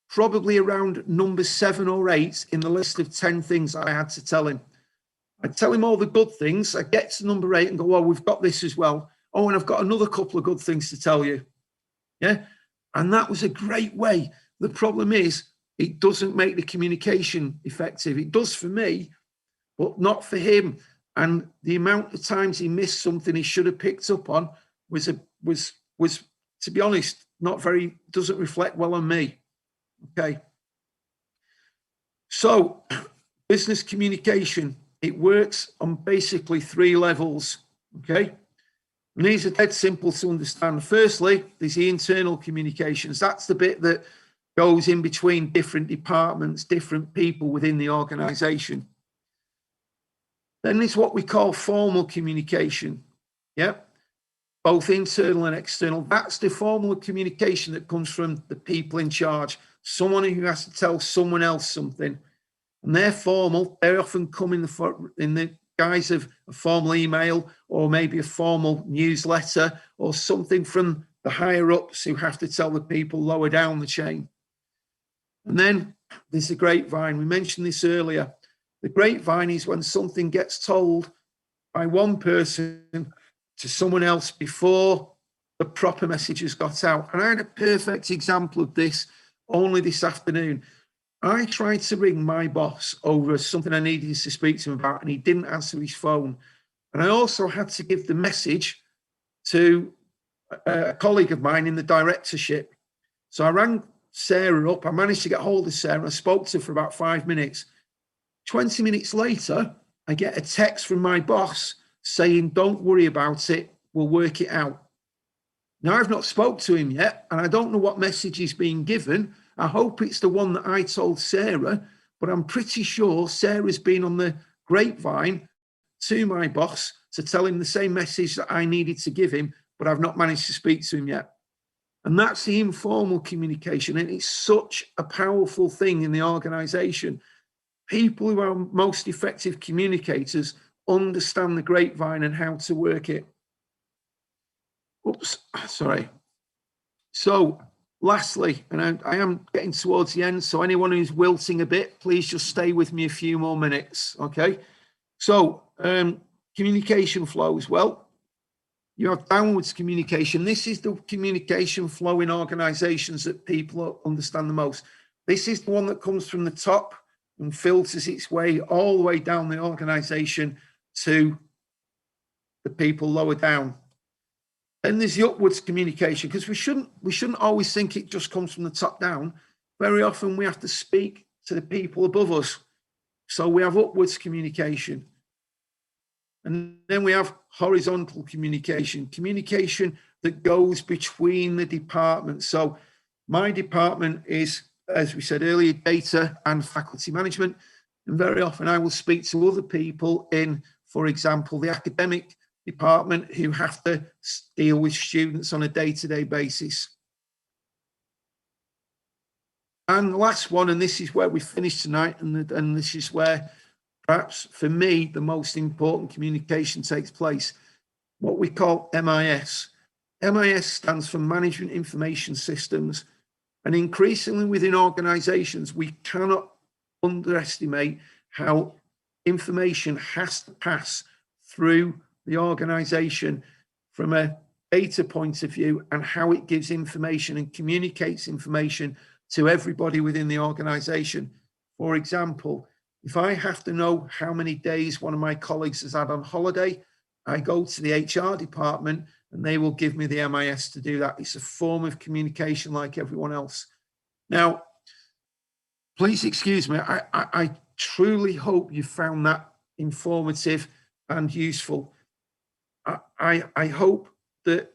probably around number 7 or 8 in the list of 10 things I had to tell him. I'd tell him all the good things. I'd get to number 8 and go, well, we've got this as well. Oh, and I've got another couple of good things to tell you. Yeah. And that was a great way. The problem is it doesn't make the communication effective. It does for me, but not for him. And the amount of times he missed something he should have picked up on was to be honest, doesn't reflect well on me. Okay. So business communication, it works on basically 3 levels. Okay. And these are dead simple to understand. Firstly, there's the internal communications. That's the bit that goes in between different departments, different people within the organization. Then there's what we call formal communication. Yeah. Both internal and external. That's the formal communication that comes from the people in charge, someone who has to tell someone else something. And they're formal. They often come in the guise of a formal email or maybe a formal newsletter or something from the higher ups who have to tell the people lower down the chain. And then there's the grapevine. We mentioned this earlier. The grapevine is when something gets told by one person to someone else before the proper message has got out. And I had a perfect example of this only this afternoon. I tried to ring my boss over something I needed to speak to him about, and he didn't answer his phone. And I also had to give the message to a colleague of mine in the directorship. So I rang Sarah up. I managed to get hold of Sarah. I spoke to her for about 5 minutes. 20 minutes later, I get a text from my boss saying, don't worry about it. We'll work it out. Now, I've not spoke to him yet, and I don't know what message he's been given. I hope it's the one that I told Sarah, but I'm pretty sure Sarah's been on the grapevine to my boss to tell him the same message that I needed to give him, but I've not managed to speak to him yet. And that's the informal communication. And it's such a powerful thing in the organization. People who are most effective communicators understand the grapevine and how to work it. Oops, sorry. So lastly, and I am getting towards the end, so anyone who's wilting a bit, please just stay with me a few more minutes, okay? So communication flows. Well, you have downwards communication. This is the communication flow in organizations that people understand the most. This is the one that comes from the top and filters its way all the way down the organization to the people lower down. Then there's the upwards communication, because we shouldn't always think it just comes from the top down. Very often we have to speak to the people above us. So we have upwards communication. And then we have horizontal communication, communication that goes between the departments. So my department is, as we said earlier, data and faculty management. And very often I will speak to other people in, for example, the academic department who have to deal with students on a day-to-day basis. And the last one, and this is where we finish tonight, and this is where perhaps for me the most important communication takes place, what we call MIS. MIS stands for Management Information Systems. And increasingly within organizations, we cannot underestimate how information has to pass through the organization from a data point of view, and how it gives information and communicates information to everybody within the organization. For example, if I have to know how many days one of my colleagues has had on holiday, I go to the HR department and they will give me the MIS to do that. It's a form of communication like everyone else. Now, please excuse me. I truly hope you found that informative and useful. I hope that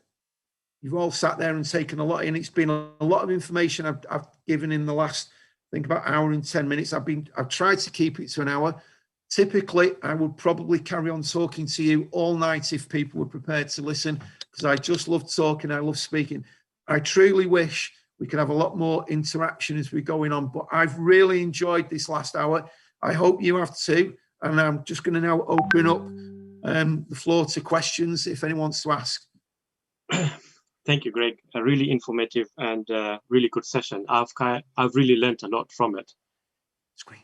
you've all sat there and taken a lot in. It's been a lot of information I've given in the last, I think, about hour and 10 minutes. I've tried to keep it to an hour. Typically, I would probably carry on talking to you all night if people were prepared to listen, because I just love talking. I love speaking. I truly wish we could have a lot more interaction as we're going on, but I've really enjoyed this last hour. I hope you have too. And I'm just going to now open up the floor to questions if anyone wants to ask. Thank you, Greg. A really informative and really good session. I've really learned a lot from it. Screen.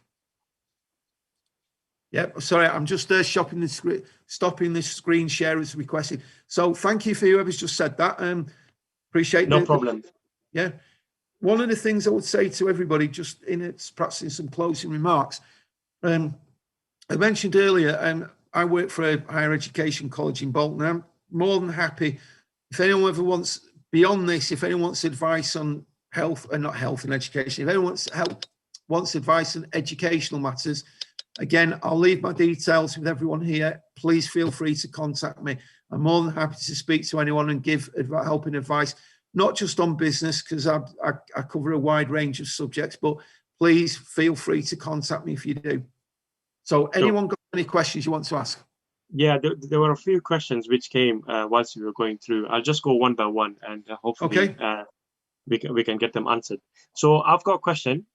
Yeah, sorry, I'm just stopping the screen share as requested. So thank you for whoever's just said that. Appreciate No problem. Yeah. One of the things I would say to everybody, just perhaps in some closing remarks, I mentioned earlier, I work for a higher education college in Bolton. I'm more than happy if anyone ever wants, beyond this, if anyone wants advice on health, and not health and education, if anyone wants advice on educational matters, again, I'll leave my details with everyone here. Please feel free to contact me. I'm more than happy to speak to anyone and give helping advice, not just on business, because I cover a wide range of subjects, but please feel free to contact me if you do. So anyone got any questions you want to ask? Yeah, there were a few questions which came whilst we were going through. I'll just go one by one, and hopefully we can get them answered. So I've got a question.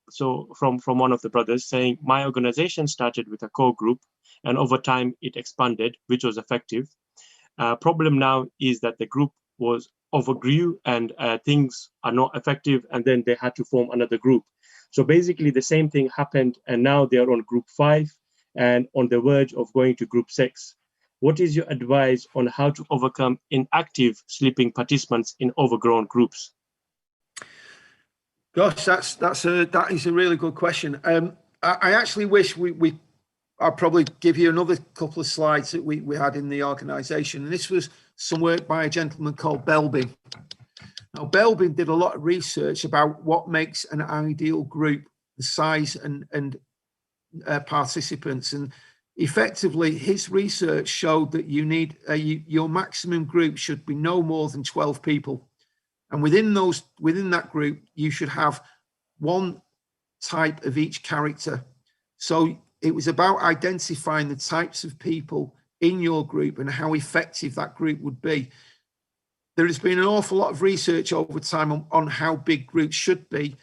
So from one of the brothers saying, my organization started with a core group, and over time it expanded, which was effective. Problem now is that the group was overgrew and things are not effective, and then they had to form another group. So basically the same thing happened, and now they are on group 5 and on the verge of going to group 6. What is your advice on how to overcome inactive sleeping participants in overgrown groups? Gosh, that is a really good question. I actually wish I'll probably give you another couple of slides that we had in the organisation, and this was some work by a gentleman called Belbin. Now, Belbin did a lot of research about what makes an ideal group, the size and participants, and effectively his research showed that you need your maximum group should be no more than 12 people. And within that group, you should have one type of each character. So it was about identifying the types of people in your group and how effective that group would be. There has been an awful lot of research over time on how big groups should be.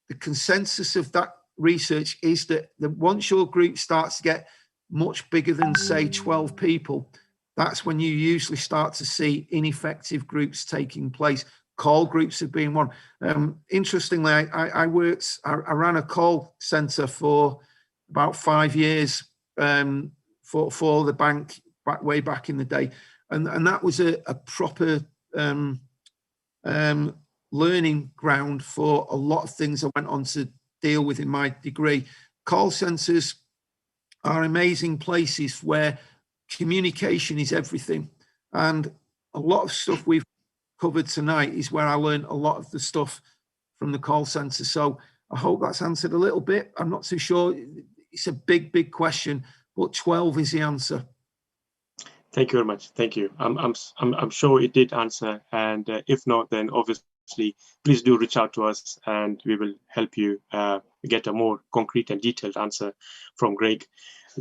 The consensus of that research is that once your group starts to get much bigger than, say, 12 people, that's when you usually start to see ineffective groups taking place. Call groups have been one. Interestingly, I ran a call center for about 5 years for the bank way back in the day, and that was a proper learning ground for a lot of things I went on to deal with in my degree. Call centers are amazing places where communication is everything, and a lot of stuff we've covered tonight is where I learned a lot of the stuff from the call center. So I hope that's answered a little bit. I'm not too sure. It's a big question, but 12 is the answer. Thank you very much. Thank you. I'm sure it did answer, and if not, then obviously please do reach out to us, and we will help you get a more concrete and detailed answer from Greg.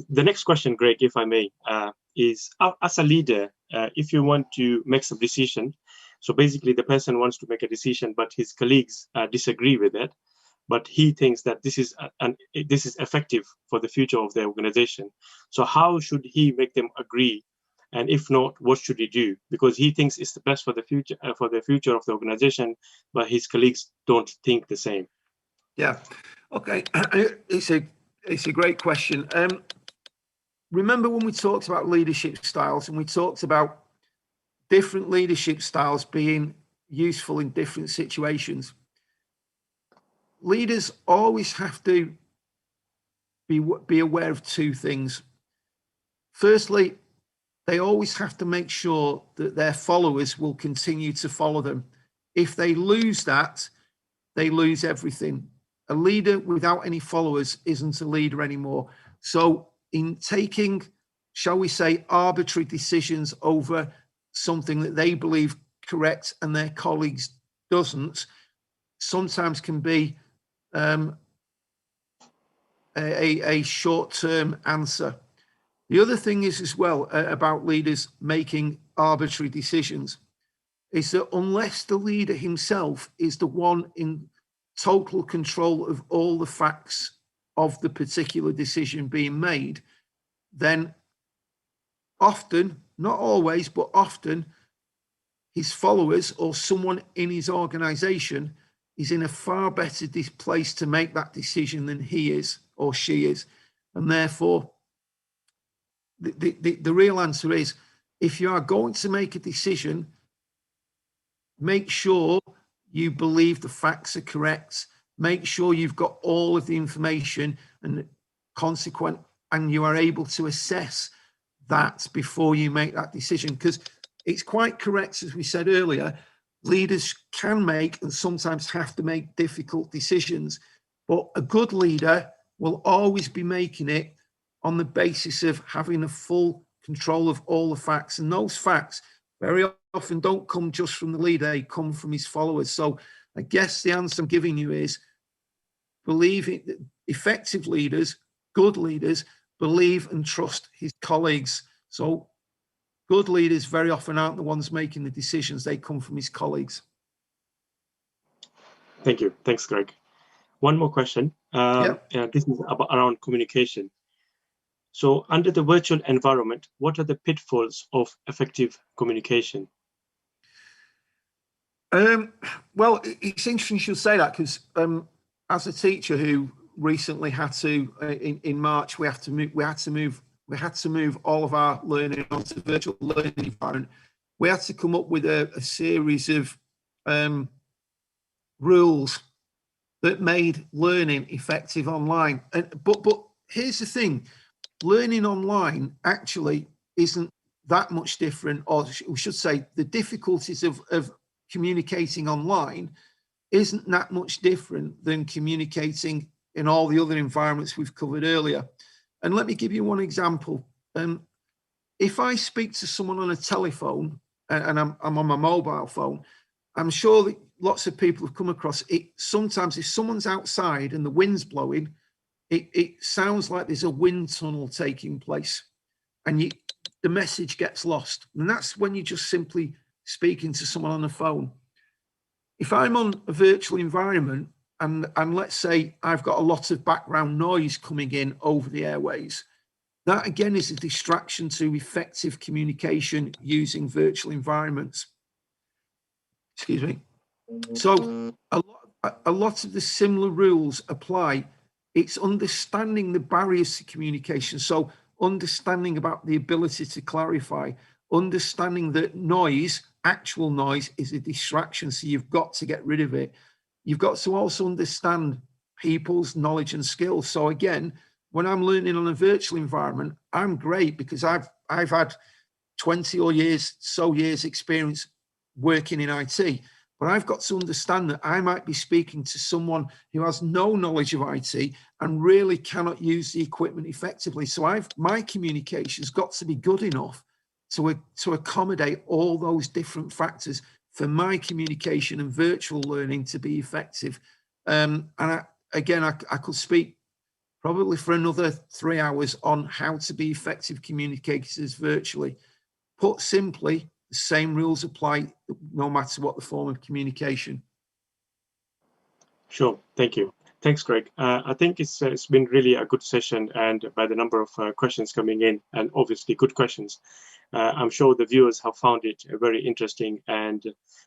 The next question, Greg, if I may, is as a leader, if you want to make some decision. So basically, the person wants to make a decision, but his colleagues disagree with it. But he thinks that this is effective for the future of the organization. So how should he make them agree? And if not, what should he do? Because he thinks it's the best for the future of the organization, but his colleagues don't think the same. Yeah. Okay. It's a great question. Remember when we talked about leadership styles, and we talked about different leadership styles being useful in different situations. Leaders always have to be aware of two things. Firstly, they always have to make sure that their followers will continue to follow them. If they lose that, they lose everything. A leader without any followers isn't a leader anymore. So in taking, shall we say, arbitrary decisions over something that they believe correct and their colleagues doesn't, sometimes can be a short-term answer. The other thing is as well about leaders making arbitrary decisions is that unless the leader himself is the one in total control of all the facts of the particular decision being made, then often, not always, but often, his followers or someone in his organization is in a far better place to make that decision than he is or she is. And therefore, the real answer is, if you are going to make a decision, make sure you believe the facts are correct. Make sure you've got all of the information and consequent, and you are able to assess that before you make that decision. Because it's quite correct, as we said earlier, leaders can make and sometimes have to make difficult decisions, but a good leader will always be making it on the basis of having a full control of all the facts. And those facts very often don't come just from the leader, they come from his followers. So I guess the answer I'm giving you is, believe it. Effective leaders, good leaders, believe and trust his colleagues. So good leaders very often aren't the ones making the decisions, they come from his colleagues. Thank you. Thanks, Greg. One more question. This is around communication. So under the virtual environment, what are the pitfalls of effective communication? Well, it's interesting you should say that, because as a teacher who recently had to, in March, we had to move all of our learning onto virtual learning environment. We had to come up with a series of rules that made learning effective online. But here's the thing, learning online actually isn't that much different, or we should say the difficulties of communicating online isn't that much different than communicating in all the other environments we've covered earlier. And let me give you one example. If I speak to someone on a telephone and I'm on my mobile phone, I'm sure that lots of people have come across it. Sometimes if someone's outside and the wind's blowing, it sounds like there's a wind tunnel taking place, and the message gets lost. And that's when you're just simply speaking to someone on the phone. If I'm on a virtual environment and let's say I've got a lot of background noise coming in over the airways, that again is a distraction to effective communication using virtual environments. Excuse me. So a lot of the similar rules apply. It's understanding the barriers to communication. So understanding about the ability to clarify, understanding that noise, actual noise, is a distraction. So you've got to get rid of it. You've got to also understand people's knowledge and skills. So again, when I'm learning on a virtual environment, I'm great because I've had 20 or years experience working in IT. But I've got to understand that I might be speaking to someone who has no knowledge of IT and really cannot use the equipment effectively. So my communication's got to be good enough to accommodate all those different factors for my communication and virtual learning to be effective. And I could speak probably for another 3 hours on how to be effective communicators virtually. Put simply, the same rules apply no matter what the form of communication. Sure, thank you. Thanks, Greg. I think it's been really a good session, and by the number of questions coming in, and obviously good questions, I'm sure the viewers have found it very interesting. And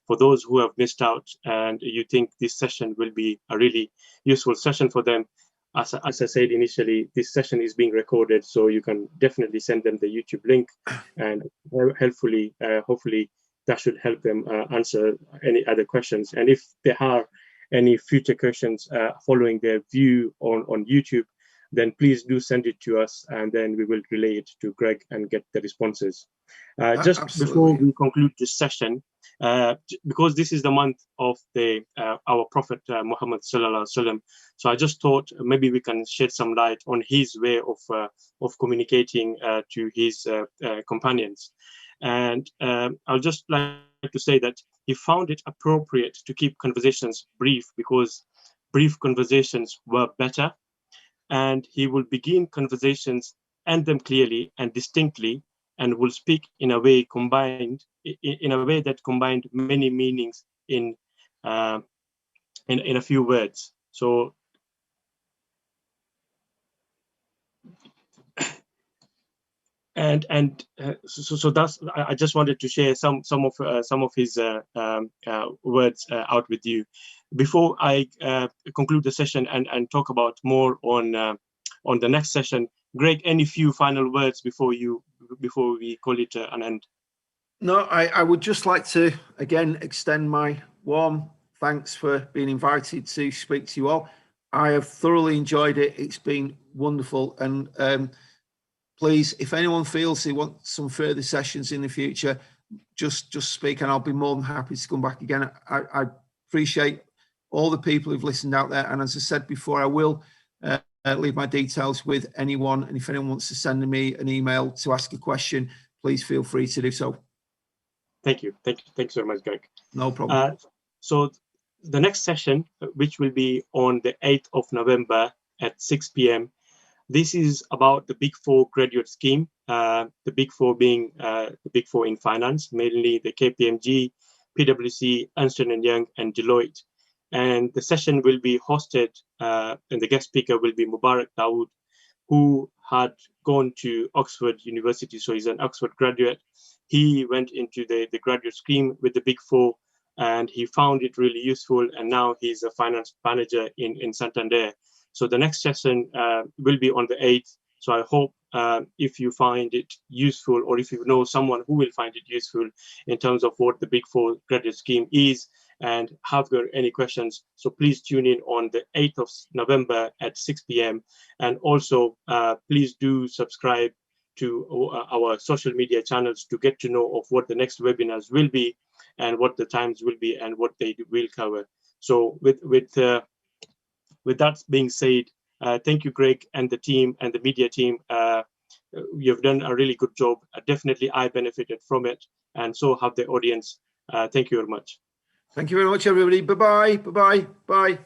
for those who have missed out and you think this session will be a really useful session for them, as I said initially, this session is being recorded, so you can definitely send them the YouTube link, and hopefully that should help them answer any other questions. And if there are any future questions following their view on YouTube, then please do send it to us, and then we will relay it to Greg and get the responses. Just Absolutely. Before we conclude this session, because this is the month of our Prophet Muhammad Sallallahu Alaihi Wasallam, so I just thought maybe we can shed some light on his way of communicating to his companions. And I'll just like to say that he found it appropriate to keep conversations brief because brief conversations were better, and he will begin conversations, end them clearly and distinctly, and will speak in a way that combined many meanings in a few words. So So that's, I just wanted to share some of his words out with you before I conclude the session and talk about more on the next session. Greg, any few final words before we call it an end? No, I would just like to again extend my warm thanks for being invited to speak to you all. I have thoroughly enjoyed it. It's been wonderful. And please, if anyone feels they want some further sessions in the future, just speak and I'll be more than happy to come back again. I appreciate all the people who've listened out there. And as I said before, I will leave my details with anyone. And if anyone wants to send me an email to ask a question, please feel free to do so. Thank you. Thanks very much, Greg. No problem. So the next session, which will be on the 8th of November at 6 p.m., this is about the Big Four graduate scheme, the Big Four being the Big Four in finance, mainly the KPMG, PwC, Ernst & Young, and Deloitte. And the session will be hosted, and the guest speaker will be Mubarak Dawood, who had gone to Oxford University, so he's an Oxford graduate. He went into the graduate scheme with the Big Four, and he found it really useful, and now he's a finance manager in Santander. So the next session will be on the 8th. So I hope if you find it useful, or if you know someone who will find it useful in terms of what the Big Four graduate scheme is, and have any questions, so please tune in on the 8th of November at 6 p.m. And also, please do subscribe to our social media channels to get to know of what the next webinars will be, and what the times will be, and what they will cover. So with that being said, thank you, Greg, and the team and the media team. You've done a really good job. Definitely, I benefited from it, and so have the audience. Thank you very much. Thank you very much, everybody. Bye-bye. Bye-bye. Bye.